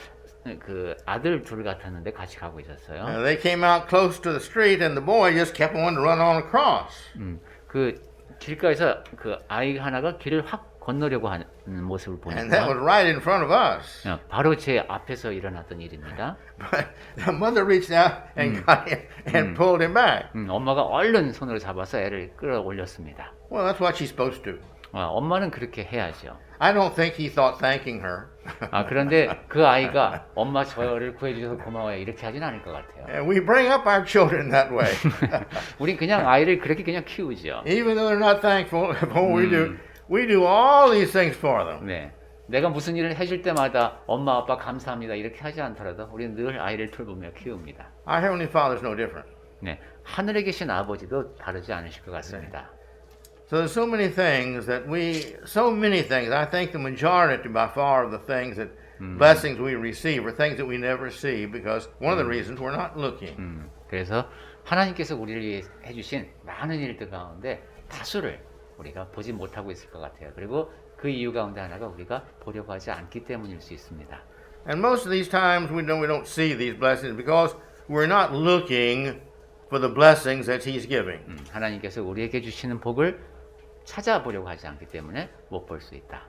Speaker 2: 그 아들 둘 같았는데 같이 가고 있었어요.
Speaker 1: they came out close to the street and the boy just kept wanting to run on across.
Speaker 2: 그 길가에서 그 아이 하나가 길을 확 건너려고 하는 모습을
Speaker 1: And that was
Speaker 2: 보니까
Speaker 1: right in front of us.
Speaker 2: 바로 제 앞에서 일어났던 일입니다.
Speaker 1: But the mother reached out and got him and pulled him back.
Speaker 2: 엄마가 얼른 손으로 잡아서 애를 끌어올렸습니다.
Speaker 1: Well, that's what she's supposed to do.
Speaker 2: 엄마는 그렇게 해야죠.
Speaker 1: I don't think he thought thanking her.
Speaker 2: 그런데 그 아이가 엄마 저를 구해주셔서 고마워요 이렇게 하진 않을 것 같아요.
Speaker 1: And we bring up our children that way.
Speaker 2: 우린 그냥 아이를 그렇게 그냥 키우죠.
Speaker 1: Even though they're not thankful for what we do all these things for them.
Speaker 2: 네, 내가 무슨 일을 해줄 때마다 엄마 아빠 감사합니다 이렇게 하지 않더라도 우리는 늘 아이를 돌보며 키웁니다.
Speaker 1: Our Heavenly Father is no different.
Speaker 2: 네, 하늘에 계신 아버지도 다르지 않으실 것 같습니다.
Speaker 1: So there's so many things. I think the majority by far of the things that blessings we receive are things that we never see because one of the reasons we're not looking.
Speaker 2: 그래서 하나님께서 우리를 위해 해주신 많은 일들 가운데 다수를 우리가 보지 못하고 있을 것 같아요. 그리고 그 이유 가운데 하나가 우리가 보려고 하지 않기 때문일 수 있습니다.
Speaker 1: And most of these times we don't see these blessings because we're not looking for the blessings that He's giving.
Speaker 2: 하나님께서 우리에게 주시는 복을 찾아보려고 하지 않기 때문에 못 볼 수 있다.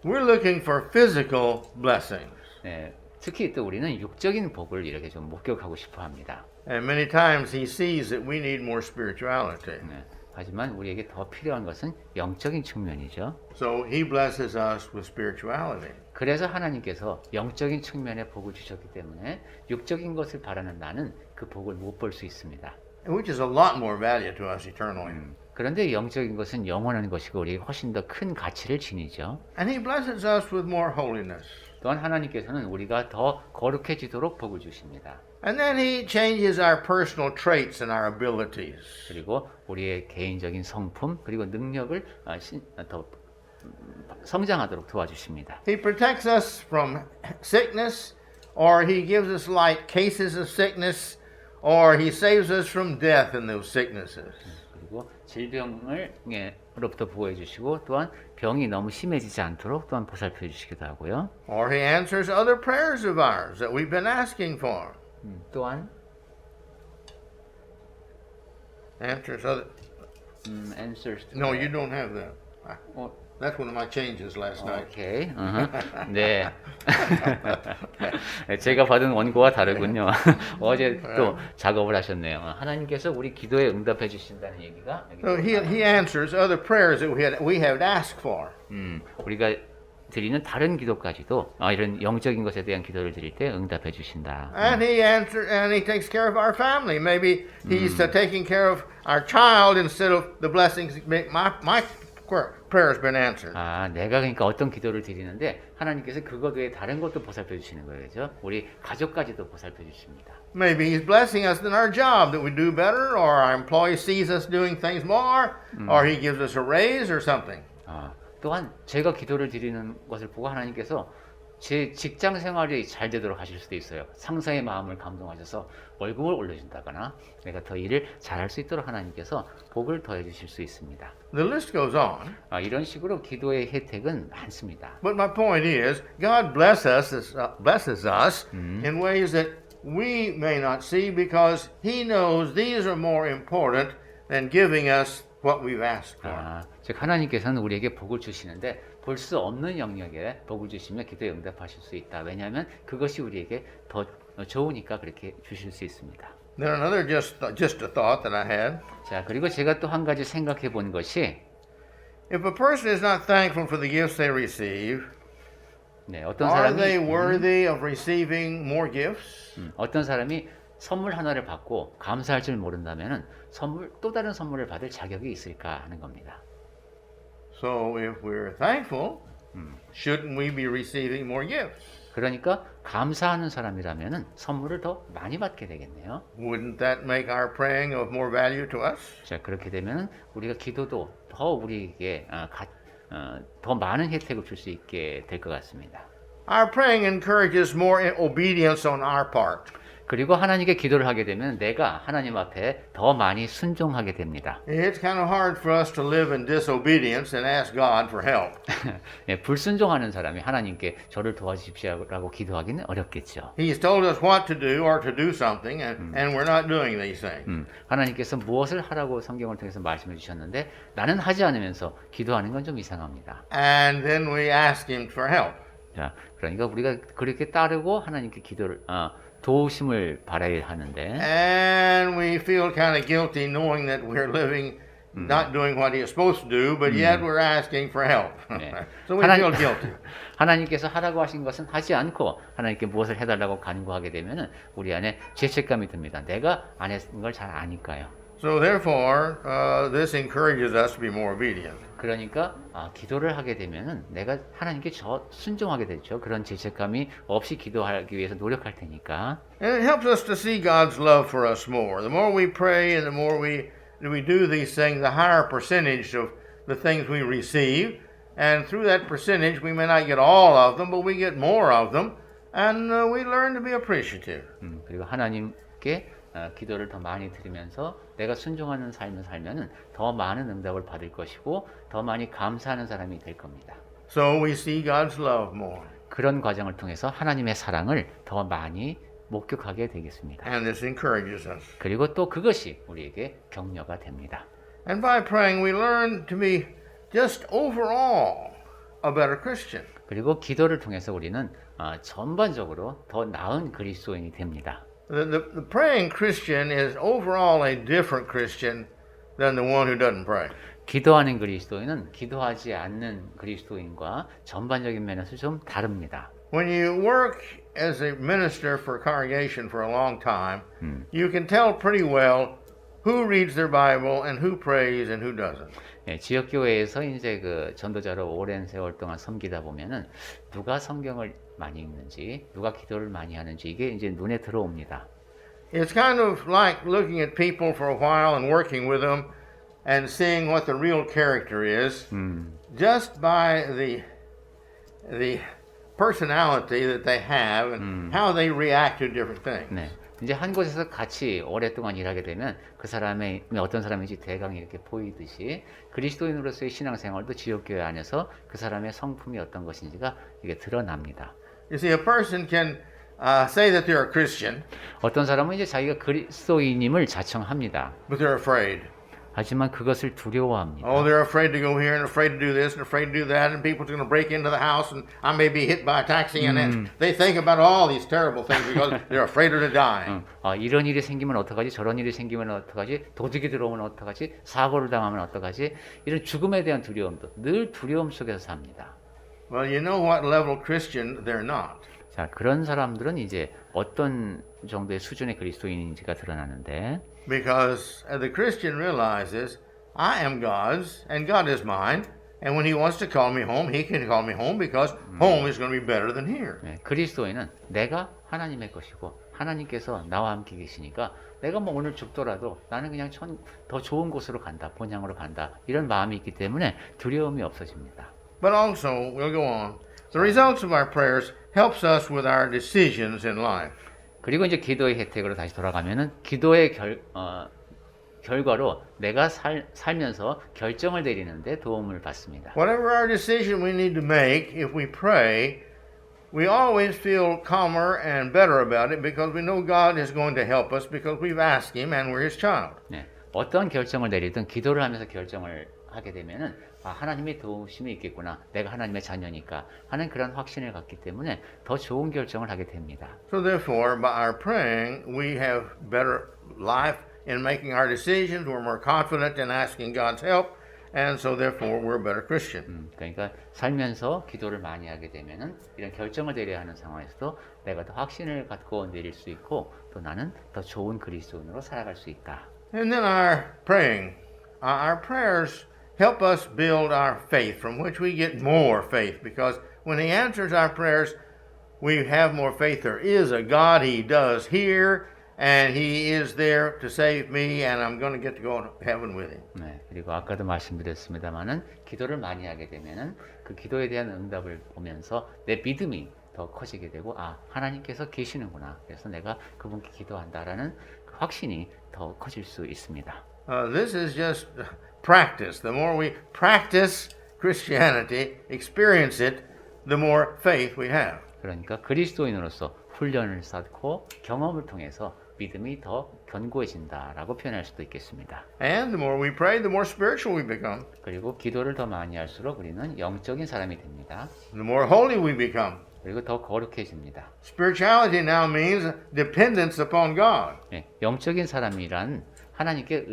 Speaker 1: We're looking for physical blessings.
Speaker 2: 네, 특히 또 우리는 육적인 복을 이렇게 좀 목격하고 싶어 합니다.
Speaker 1: And many times He sees that we need more spirituality.
Speaker 2: 네, 하지만 우리에게 더 필요한 것은 영적인 측면이죠.
Speaker 1: So He blesses us with spirituality.
Speaker 2: 그래서 하나님께서 영적인 측면의 복을 주셨기 때문에 육적인 것을 바라는 나는 그 복을 못 볼 수 있습니다.
Speaker 1: Which is a lot more value to us eternally.
Speaker 2: 그런데 영적인 것은 영원한 것이고 우리에게 훨씬 더 큰 가치를 지니죠.
Speaker 1: And He blesses us with more holiness.
Speaker 2: 또한 하나님께서는 우리가 더 거룩해지도록 복을 주십니다.
Speaker 1: And then He changes our personal traits and our abilities.
Speaker 2: 그리고 우리의 개인적인 성품 그리고 능력을 더 성장하도록 도와주십니다.
Speaker 1: He protects us from sickness, or he gives us light cases of sickness, or he saves us from death in those sicknesses.
Speaker 2: 그리고 질병으로부터 보호해 주시고 또한 병이 너무 심해지지 않도록 또한 보살펴 주시기도 하고요.
Speaker 1: Or he answers other prayers of ours that we've been asking for.
Speaker 2: 또한
Speaker 1: Answers other.
Speaker 2: answers to
Speaker 1: No, you don't have that.
Speaker 2: 어,
Speaker 1: That's one of my changes last night.
Speaker 2: 오케이. 네. 제가 받은 원고와 다르군요. 어제 또 작업을 하셨네요. 하나님께서 우리 기도에 응답해 주신다는 얘기가 여기
Speaker 1: So he answers other prayers that we have asked for.
Speaker 2: 우리가 드리는 다른 기도까지도 이런 영적인 것에 대한 기도를 드릴 때 응답해 주신다.
Speaker 1: And he takes care of our family. Maybe he's taking care of our child instead of the blessings. My prayer has been answered.
Speaker 2: 내가 그러니까 어떤 기도를 드리는데 하나님께서 그것 외에 다른 것도 보살펴 주시는 거예요. 그죠? 우리 가족까지도 보살펴 주십니다.
Speaker 1: Maybe he's blessing us in our job that we do better, or our employee sees us doing things more, or he gives us a raise or something.
Speaker 2: 또한 제가 기도를 드리는 것을 보고 하나님께서 제 직장 생활이 잘 되도록 하실 수도 있어요. 상사의 마음을 감동하셔서 월급을 올려준다거나 내가 더 일을 잘할 수 있도록 하나님께서 복을 더해 주실 수 있습니다.
Speaker 1: The list goes on.
Speaker 2: 이런 식으로 기도의 혜택은 많습니다.
Speaker 1: But my point is, God blesses us in ways that we may not see because He knows these are more important than giving us what we've asked for.
Speaker 2: 즉 하나님께서는 우리에게 복을 주시는데 볼 수 없는 영역에 복을 주시며 기도에 응답하실 수 있다. 왜냐하면 그것이 우리에게 더 좋으니까 그렇게 주실 수 있습니다.
Speaker 1: Then another just a thought that I had.
Speaker 2: 자, 그리고 제가 또 한 가지 생각해 본 것이
Speaker 1: If a person is not thankful for the gifts they receive,
Speaker 2: 어떤
Speaker 1: are they
Speaker 2: 사람이
Speaker 1: worthy of receiving more gifts?
Speaker 2: 어떤 사람이 선물 하나를 받고 감사할 줄 모른다면은 또 다른 선물을 받을 자격이 있을까 하는 겁니다.
Speaker 1: So if we're thankful, shouldn't we be receiving more gifts?
Speaker 2: 그러니까 감사하는 사람이라면은 선물을 더 많이 받게 되겠네요.
Speaker 1: Wouldn't that make our praying of more value to us?
Speaker 2: 자, 그렇게 되면은 우리가 기도도 더 우리에게 더 많은 혜택을 줄 수 있게 될 것 같습니다.
Speaker 1: Our praying encourages more obedience on our part.
Speaker 2: 그리고 하나님께 기도를 하게 되면 내가 하나님 앞에 더 많이 순종하게 됩니다.
Speaker 1: It's kind of hard for us to live in disobedience and ask God for help.
Speaker 2: 불순종하는 사람이 하나님께 저를 도와주십시오라고 기도하기는 어렵겠죠.
Speaker 1: He's told us what to do or to do something, and we're not doing these things.
Speaker 2: 하나님께서 무엇을 하라고 성경을 통해서 말씀해 주셨는데 나는 하지 않으면서 기도하는 건 좀 이상합니다.
Speaker 1: And then we ask Him for help.
Speaker 2: 자, 그러니까 우리가 그렇게 따르고 하나님께 기도를 도우심을 바라야 하는데
Speaker 1: And we feel kind of guilty knowing that we're living not doing what He is supposed to do, but yet we're asking for help. So we feel guilty.
Speaker 2: 하나님께서 하라고 하신 것은 하지 않고 하나님께 무엇을 해달라고 간구하게 되면은 우리 안에 죄책감이 듭니다. 내가 안 했는 걸 잘 아니까요.
Speaker 1: So therefore, this encourages us to be more obedient.
Speaker 2: 그러니까 기도를 하게 되면은 내가 하나님께 순종하게 되죠. 그런 죄책감이 없이 기도하기 위해서 노력할 테니까.
Speaker 1: And it helps us to see God's love for us more. The more we pray and the more we do these things, the higher percentage of the things we receive. And through that percentage, we may not get all of them, but we get more of them. And we learn to be appreciative.
Speaker 2: 그리고 하나님께 기도를 더 많이 드리면서 내가 순종하는 삶을 살면은 더 많은 응답을 받을 것이고 더 많이 감사하는 사람이 될 겁니다.
Speaker 1: So we see God's love more.
Speaker 2: 그런 과정을 통해서 하나님의 사랑을 더 많이 목격하게 되겠습니다.
Speaker 1: And this encourages us.
Speaker 2: 그리고 또 그것이 우리에게 격려가 됩니다.
Speaker 1: And by praying, we learn to be just overall a better Christian.
Speaker 2: 그리고 기도를 통해서 우리는 전반적으로 더 나은 그리스도인이 됩니다.
Speaker 1: The praying Christian is overall a different Christian than the one who doesn't pray.
Speaker 2: 기도하는 그리스도인은 기도하지 않는 그리스도인과 전반적인 면에서 좀 다릅니다.
Speaker 1: When you work as a minister for a congregation for a long time, you can tell pretty well who reads their Bible and who prays and who doesn't.
Speaker 2: 지역 교회에서 이제 그 전도자로 오랜 세월 동안 섬기다 보면은 누가 성경을 많이 읽는지, 누가 기도를 많이 하는지 이게 이제 눈에 들어옵니다.
Speaker 1: It's kind of like looking at people for a while and working with them. and seeing what the real character is just by the personality that they have and how they react to different things.
Speaker 2: 네. 이제 한 곳에서 같이 오랫동안 일하게 되면 그 사람의 어떤 사람인지 대강 이렇게 보이듯이 그리스도인으로서의 신앙생활도 지역교회 안에서 그 사람의 성품이 어떤 것인지가 이게 드러납니다.
Speaker 1: You see, a person can say that they're a Christian,
Speaker 2: 어떤 사람은 이제 자기가 그리스도인임을 자청합니다.
Speaker 1: but they're afraid.
Speaker 2: 하지만 그것을 두려워합니다.
Speaker 1: Oh, they're afraid to go here and afraid to do this and afraid to do that, and people's going to break into the house and I may be hit by a taxi, and then they think about all these terrible things because they're afraid to die.
Speaker 2: 이런 일이 생기면 어떡하지? 저런 일이 생기면 어떡하지? 도둑이 들어오면 어떡하지? 사고를 당하면 어떡하지? 이런 죽음에 대한 두려움도 늘 두려움 속에서 삽니다.
Speaker 1: Well, you know what level Christian they're not.
Speaker 2: 자, 그런 사람들은 이제 어떤 정도의 수준의 그리스도인인지가 드러나는데
Speaker 1: Because the Christian realizes, I am God's and God is mine, and when He wants to call me home, He can call me home because home is going to be better than here.
Speaker 2: 네, 그리스도인은 내가 하나님의 것이고 하나님께서 나와 함께 계시니까 내가 뭐 오늘 죽더라도 나는 그냥 더 좋은 곳으로 간다, 본향으로 간다 이런 마음이 있기 때문에 두려움이 없어집니다.
Speaker 1: But also, we'll go on, the results of our prayers helps us with our decisions in life.
Speaker 2: 그리고 이제 기도의 혜택으로 다시 돌아가면은 기도의 결과로 내가 살면서 결정을 내리는데 도움을 받습니다.
Speaker 1: Whatever our decision we need to make, if we pray, we always feel calmer and better about it because we know God is going to help us because we've asked Him and we're His child.
Speaker 2: 네, 어떤 결정을 내리든 기도를 하면서 결정을 하게 되면은 하나님의 도우심이 있겠구나. 내가 하나님의 자녀니까 하는 그런 확신을 갖기 때문에 더 좋은 결정을 하게 됩니다.
Speaker 1: So therefore, by our praying, we have better life in making our decisions. We're more confident in asking God's help, and so therefore we're a better Christian.
Speaker 2: 그러니까 살면서 기도를 많이 하게 되면은 이런 결정을 내려야 하는 상황에서도 내가 더 확신을 갖고 내릴 수 있고 또 나는 더 좋은 그리스도인으로 살아갈 수 있다.
Speaker 1: And then our praying, our prayers help us build our faith, from which we get more faith, because when He answers our prayers, we have more faith. There is a God, He does hear, and He is there to save me, and I'm going to get to go to heaven with Him.
Speaker 2: 네, 그리고 아까도 말씀드렸습니다만은 기도를 많이 하게 되면은 그 기도에 대한 응답을 보면서 내 믿음이 더 커지게 되고 하나님께서 계시는구나. 그래서 내가 그분께 기도한다라는 그 확신이 더 커질 수 있습니다.
Speaker 1: This is just practice. The more we practice Christianity, experience it, the more faith we have.
Speaker 2: 그러니까 그리스도인으로서 훈련을 쌓고 경험을 통해서 믿음이 더 견고해진다라고 표현할 수도 있겠습니다.
Speaker 1: And the more we pray, the more spiritual we become.
Speaker 2: 그리고 기도를 더 많이 할수록 우리는 영적인 사람이 됩니다.
Speaker 1: The more holy we become.
Speaker 2: 그리고 더 거룩해집니다.
Speaker 1: Spirituality now means dependence upon God.
Speaker 2: 네, 영적인 사람이란 하나님께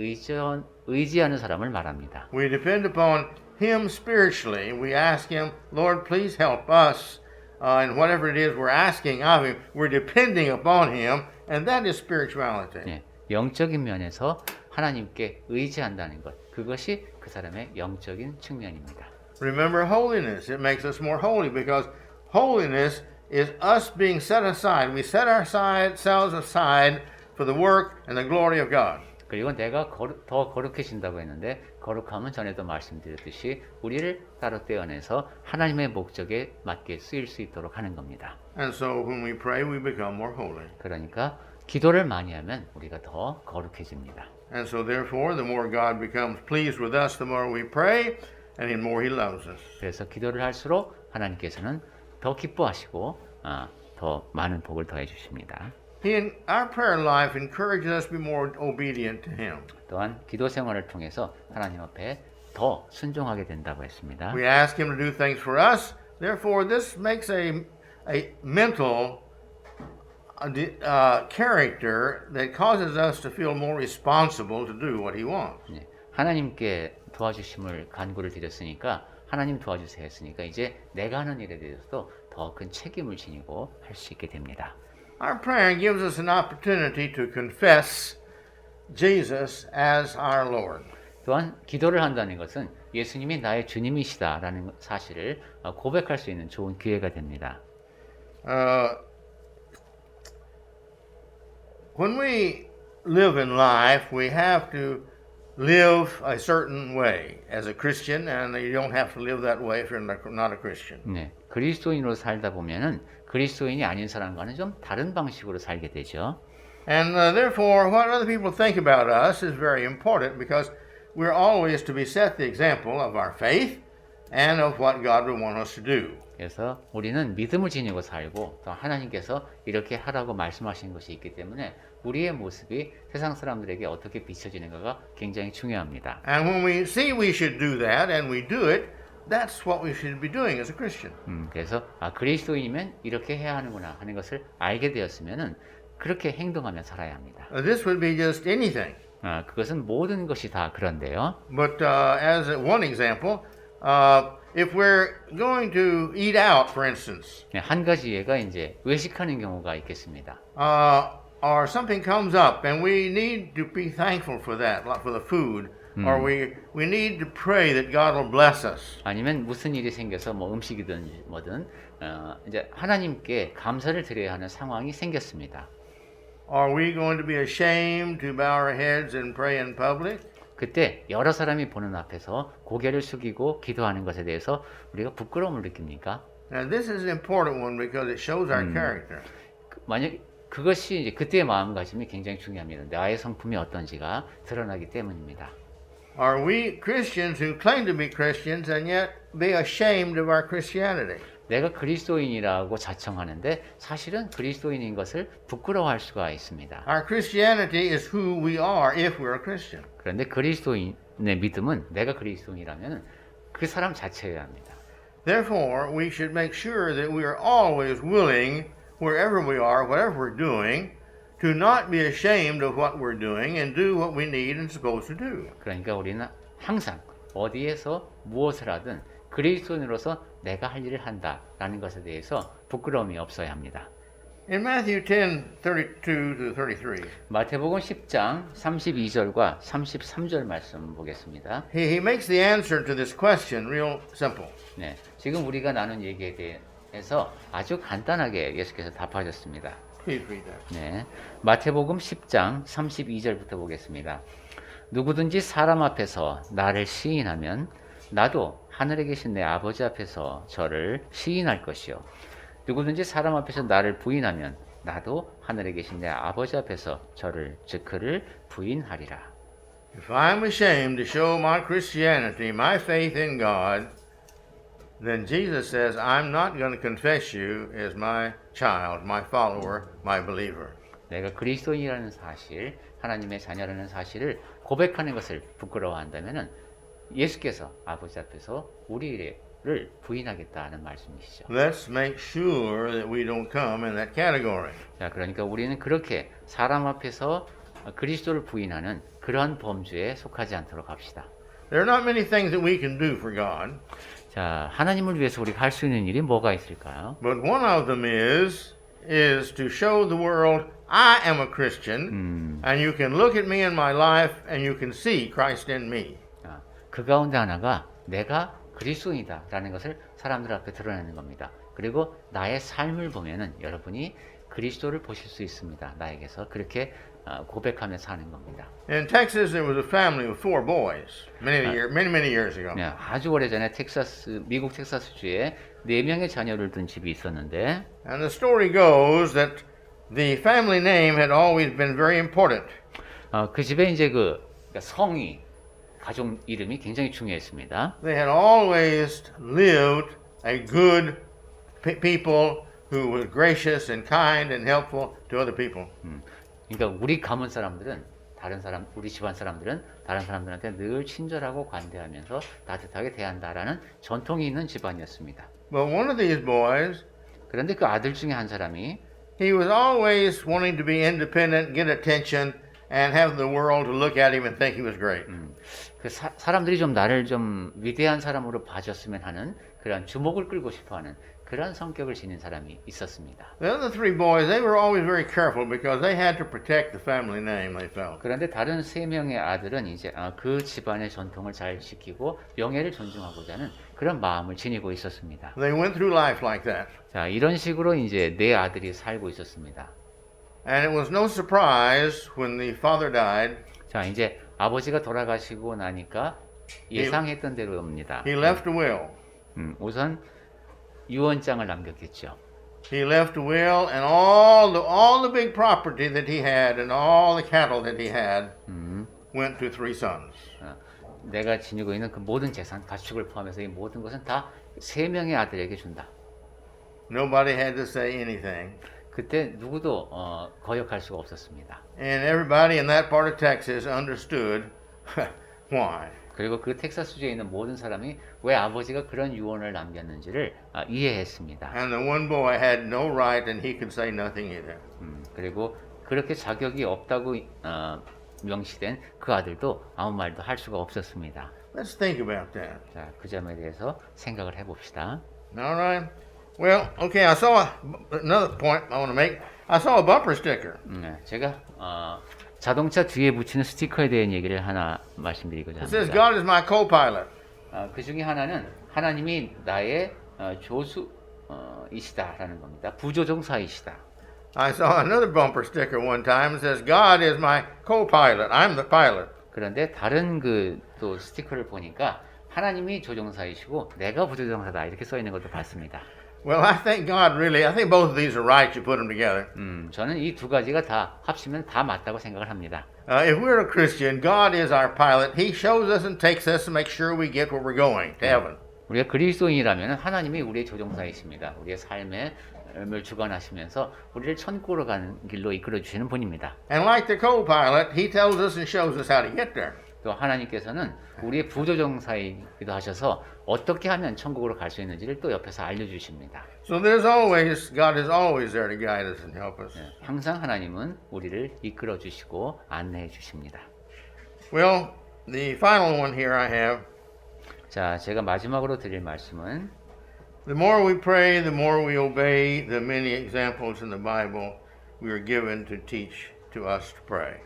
Speaker 2: 의지하는 사람을 말합니다.
Speaker 1: We depend upon Him spiritually. We ask Him, Lord, please help us. And whatever it is we're asking of Him, we're depending upon Him, and that is spirituality.
Speaker 2: 네, 영적인 면에서 하나님께 의지한다는 것, 그것이 그 사람의 영적인 측면입니다.
Speaker 1: Remember holiness. It makes us more holy because holiness is us being set aside. We set ourselves aside for the work and the glory of God.
Speaker 2: 그리고 내가 더 거룩해진다고 했는데 거룩함은 전에도 말씀드렸듯이 우리를 따로 떼어내서 하나님의 목적에 맞게 쓰일 수 있도록 하는 겁니다.
Speaker 1: And so when we pray, we become more holy.
Speaker 2: 그러니까 기도를 많이 하면 우리가 더 거룩해집니다.
Speaker 1: And so therefore, the more God becomes pleased with us, the more we pray, and the more He loves us.
Speaker 2: 그래서 기도를 할수록 하나님께서는 더 기뻐하시고 더 많은 복을 더해 주십니다.
Speaker 1: Our prayer life encourages us to be more obedient to Him.
Speaker 2: 또한 기도 생활을 통해서 하나님 앞에 더 순종하게 된다고 했습니다.
Speaker 1: We ask Him to do things for us. Therefore, this makes a mental character that causes us to feel more responsible to do what He wants.
Speaker 2: 네, 하나님께 도와주심을 간구를 드렸으니까 하나님 도와주세요 했으니까 이제 내가 하는 일에 대해서도 더 큰 책임을 지니고 할 수 있게 됩니다.
Speaker 1: Our prayer gives us an opportunity to confess Jesus as our Lord.
Speaker 2: 또한 기도를 한다는 것은 예수님이 나의 주님이시다라는 사실을 고백할 수 있는 좋은 기회가 됩니다.
Speaker 1: When we live in life, we have to live a certain way as a Christian, and you don't have to live that way if you're not a Christian.
Speaker 2: 네, 그리스도인으로 살다 보면은 그리스도인이 아닌 사람과는 좀 다른 방식으로 살게 되죠.
Speaker 1: And therefore, what other people think about us is very important because we're always to be set the example of our faith and of what God would want us to do.
Speaker 2: 그래서 우리는 믿음을 지니고 살고 또 하나님께서 이렇게 하라고 말씀하신 것이 있기 때문에 우리의 모습이 세상 사람들에게 어떻게 비춰지는가가 굉장히 중요합니다.
Speaker 1: And when we see we should do that and we do it, that's what we should be doing as a Christian.
Speaker 2: 그래서 그리스도인이면 이렇게 해야 하는구나 하는 것을 알게 되었으면은 그렇게 행동하며 살아야 합니다.
Speaker 1: This would be just anything.
Speaker 2: 그것은 모든 것이 다 그런데요.
Speaker 1: But as one example, if we're going to eat out, for instance,
Speaker 2: 한 가지 예가 이제 외식하는 경우가 있겠습니다.
Speaker 1: or something comes up and we need to be thankful for that, for the food, or we need to pray that God will bless us.
Speaker 2: 아니면 무슨 일이 생겨서 뭐 음식이든 뭐든 이제 하나님께 감사를 드려야 하는 상황이 생겼습니다.
Speaker 1: Are we going to be ashamed to bow our heads and pray in public?
Speaker 2: 그때 여러 사람이 보는 앞에서 고개를 숙이고 기도하는 것에 대해서 우리가 부끄러움을 느낍니까?
Speaker 1: Now this is an important one because it shows our character.
Speaker 2: 만약 그것이 이제 그때의 마음가짐이 굉장히 중요합니다. 나의 성품이 어떤지가 드러나기 때문입니다.
Speaker 1: Are we Christians who claim to be Christians and yet be ashamed of our Christianity?
Speaker 2: 내가 그리스도인이라고 자청하는데 사실은 그리스도인인 것을 부끄러워할 수가 있습니다.
Speaker 1: Our Christianity is who we are if we're a Christian.
Speaker 2: 그런데 그리스도인의 믿음은 내가 그리스도인이라면 그 사람 자체여야 합니다.
Speaker 1: Therefore, we should make sure that we are always willing, wherever we are, whatever we're doing, to not be ashamed of what we're doing and do what we need and supposed to do.
Speaker 2: 그러니까 우리는 항상 어디에서 무엇을 하든 그리스도인으로서 내가 할 일을 한다라는 것에 대해서 부끄러움이 없어야 합니다.
Speaker 1: In Matthew 10:32 to 33,
Speaker 2: 마태복음 10장 32절과 33절 말씀 보겠습니다.
Speaker 1: he makes the answer to this question real simple.
Speaker 2: 네, 지금 우리가 나눈 얘기에 대해서 아주 간단하게 예수께서 답하셨습니다.
Speaker 1: Please read that.
Speaker 2: 네, 마태복음 10장 32절부터 보겠습니다. 누구든지 사람 앞에서 나를 시인하면 나도 하늘에 계신 내 아버지 앞에서 저를 시인할 것이요. 누구든지 사람 앞에서 나를 부인하면 나도 하늘에 계신 내 아버지 앞에서 저를 즉 그를 부인하리라.
Speaker 1: If I'm ashamed to show my Christianity, my faith in God, then Jesus says, I'm not going to confess you as my child, my follower, my believer.
Speaker 2: 내가 그리스도인이라는 사실, 하나님의 자녀라는 사실을 고백하는 것을 부끄러워한다면은 예수께서 아버지 앞에서 우리를 부인하겠다는 말씀이시죠.
Speaker 1: Let's make sure that we don't come in that category.
Speaker 2: 자, 그러니까 우리는 그렇게 사람 앞에서 그리스도를 부인하는 그러한 범주에 속하지 않도록 합시다.
Speaker 1: There are not many things that we can do for God,
Speaker 2: 자, 하나님을 위해서 우리가 할 수 있는 일이 뭐가 있을까요?
Speaker 1: but one of them is to show the world I am a Christian, and you can look at me in my life and you can see Christ in me.
Speaker 2: 그 가운데 하나가 내가 그리스도인이다라는 것을 사람들 앞에 드러내는 겁니다. 그리고 나의 삶을 보면은 여러분이 그리스도를 보실 수 있습니다. 나에게서 그렇게 고백하며 사는 겁니다.
Speaker 1: In Texas, there was a family of 4 boys many years ago.
Speaker 2: 네, 아주 오래전에 미국 텍사스주에 4명의 자녀를 둔 집이 있었는데,
Speaker 1: And the story goes that the family name had always been very important.
Speaker 2: 그 집에 이제 그러니까 성이 가족 이름이 굉장히 중요했습니다.
Speaker 1: They had always lived a good people who were gracious and kind and helpful to other people.
Speaker 2: 그러니까 우리 가문 사람들은 우리 집안 사람들은 다른 사람들한테 늘 친절하고 관대하면서 따뜻하게 대한다라는 전통이 있는 집안이었습니다.
Speaker 1: But one of these boys,
Speaker 2: 그런데 그 아들 중에 한 사람이
Speaker 1: he was always wanting to be independent, get attention, and have the world to look at him and think he was great.
Speaker 2: 그 사람들이 좀 나를 좀 위대한 사람으로 봐줬으면 하는 그런 주목을 끌고 싶어하는 그런 성격을 지닌 사람이 있었습니다.
Speaker 1: The other 3 boys, they were always very careful because they had to protect the family name, they felt.
Speaker 2: 그런데 다른 3명의 아들은 이제 그 집안의 전통을 잘 지키고 명예를 존중하고자 하는 그런 마음을 지니고 있었습니다.
Speaker 1: They went through life like that.
Speaker 2: 자, 이런 식으로 이제 4 아들이 살고 있었습니다.
Speaker 1: And it was no surprise when the father died.
Speaker 2: 자, 이제 아버지가 돌아가시고 나니까 예상했던 대로입니다.
Speaker 1: He left a will.
Speaker 2: 우선 유언장을 남겼겠죠.
Speaker 1: He left a will and all the big property that he had and all the cattle that he had went to 3 sons.
Speaker 2: 내가 지니고 있는 그 모든 재산, 가축을 포함해서 이 모든 것은 다 3명의 아들에게 준다.
Speaker 1: Nobody had to say anything.
Speaker 2: 그때 누구도 거역할 수가 없었습니다.
Speaker 1: And everybody in that part of Texas understood why.
Speaker 2: 그리고 그 텍사스주에 있는 모든 사람이 왜 아버지가 그런 유언을 남겼는지를 이해했습니다.
Speaker 1: And the one boy had no right and he could say nothing either.
Speaker 2: 그리고 그렇게 자격이 없다고 명시된 그 아들도 아무 말도 할 수가 없었습니다.
Speaker 1: Let's think about that.
Speaker 2: 자, 그 점에 대해서 생각을 해봅시다.
Speaker 1: All right. Well, okay, I saw another point I want to make. I saw a bumper sticker.
Speaker 2: 제가 자동차 뒤에 붙이는 스티커에 대한 얘기를 하나 말씀드리고자
Speaker 1: It says
Speaker 2: 합니다.
Speaker 1: God is my co-pilot.
Speaker 2: 그 중에 하나는 하나님이 나의 조수이시다라는 겁니다. 부조종사이시다.
Speaker 1: I saw another bumper sticker one time. It says God is my co-pilot. I'm the pilot.
Speaker 2: 그런데 다른 그 또 스티커를 보니까 하나님이 조종사이시고 내가 부조종사다 이렇게 써 있는 것도 봤습니다.
Speaker 1: Well, I think both of these are right. You put them together.
Speaker 2: 저는 이 두 가지가 다 합치면 다 맞다고 생각을 합니다.
Speaker 1: If we're a Christian, God is our pilot. He shows us and takes us to make sure we get where we're going, to heaven.
Speaker 2: 우리가 그리스도인이라면 하나님이 우리의 조종사이십니다. 우리의 삶을 주관하시면서 우리를 천국으로 가는 길로 이끌어 주시는 분입니다.
Speaker 1: And like the co-pilot, he tells us and shows us how to get there.
Speaker 2: 또 하나님께서는 우리의 부조종사이기도 하셔서 어떻게 하면 천국으로 갈 수 있는지를 또 옆에서 알려주십니다.
Speaker 1: So God is always there to guide us and help us.
Speaker 2: 항상 하나님은 우리를 이끌어 주시고 안내해 주십니다.
Speaker 1: Well, the final one here I have.
Speaker 2: 자, 제가 마지막으로 드릴 말씀은
Speaker 1: The more we pray, the more we obey the many examples in the Bible we are given to teach to us to pray.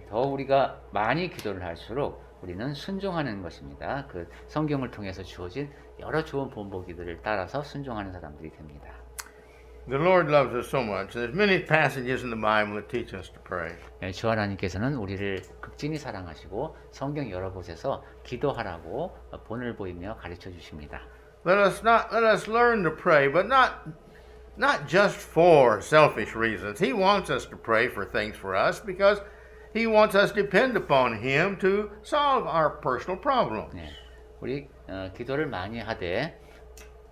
Speaker 2: 더 우리가 많이 기도를 할수록 우리는 순종하는 것입니다. 그 성경을 통해서 주어진 여러 좋은 본보기들을 따라서 순종하는 사람들이 됩니다.
Speaker 1: The Lord loves us so much. There's many passages in the Bible that teach us to pray.
Speaker 2: 주 하나님께서는 우리를 극진히 사랑하시고 성경 여러 곳에서 기도하라고 본을 보이며 가르쳐 주십니다.
Speaker 1: Let us learn to pray, but not just for selfish reasons. He wants us to pray for things for us because He wants us to depend upon Him to solve our personal problems.
Speaker 2: 네, 우리 기도를 많이 하되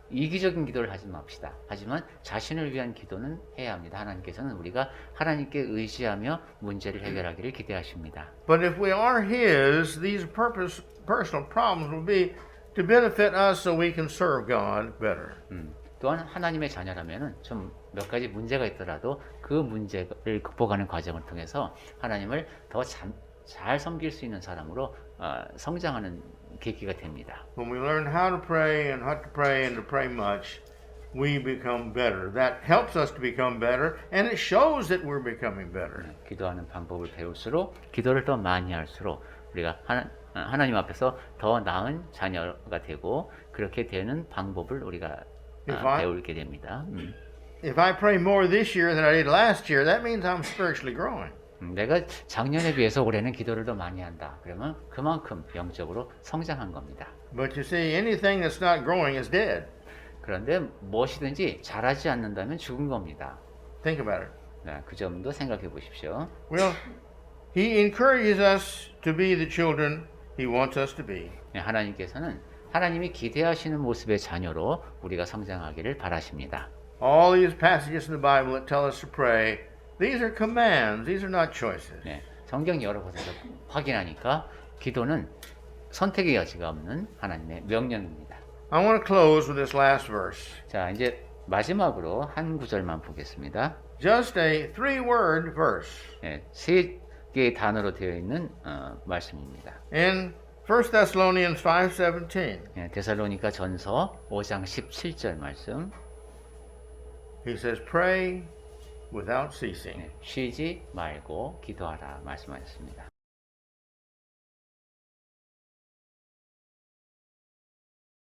Speaker 2: 이기적인 기도를 하지 맙시다. 하지만 자신을 위한 기도는 해야 합니다. 하나님께서는 우리가 하나님께 의지하며 문제를 해결하기를 기대하십니다.
Speaker 1: But if we are His, these personal problems will be to benefit us so we can serve God better.
Speaker 2: 또한 하나님의 자녀라면은 좀 몇 가지 문제가 있더라도 그 문제를 극복하는 과정을 통해서 하나님을 더 잘 섬길 수 있는 사람으로 성장하는 계기가 됩니다.
Speaker 1: When we learn how to pray and what to pray and to pray much, we become better. That helps us to become better, and it shows that we're becoming better.
Speaker 2: 기도하는 방법을 배울수록 기도를 더 많이 할수록 우리가 하나님 앞에서 더 나은 자녀가 되고 그렇게 되는 방법을 우리가 배우게 됩니다.
Speaker 1: If I pray more this year than I did last year, that means I'm spiritually growing.
Speaker 2: 내가 작년에 비해서 올해는 기도를 더 많이 한다. 그러면 그만큼 영적으로 성장한 겁니다.
Speaker 1: But you see, anything that's not growing is dead.
Speaker 2: 그런데 무엇이든지 자라지 않는다면 죽은 겁니다.
Speaker 1: Think about it.
Speaker 2: 네, 그 점도 생각해 보십시오.
Speaker 1: Well, He encourages us to be the children He wants us to be.
Speaker 2: 네, 하나님께서는 하나님이 기대하시는 모습의 자녀로 우리가 성장하기를 바라십니다.
Speaker 1: All these passages in the Bible that tell us to pray, these are commands. These are not choices.
Speaker 2: 네, 성경 여러 곳에서 확인하니까 기도는 선택의 여지가 없는 하나님의 명령입니다.
Speaker 1: I want to close with this last verse.
Speaker 2: 자, 이제 마지막으로 한 구절만 보겠습니다.
Speaker 1: Just a 3-word verse.
Speaker 2: 네, 세 개의 단어로 되어 있는 말씀입니다.
Speaker 1: In 1 Thessalonians 5:17.
Speaker 2: 네, 데살로니가 전서 5장 17절 말씀.
Speaker 1: He says, pray without ceasing.
Speaker 2: 네, 쉬지 말고 기도하라 말씀하셨습니다.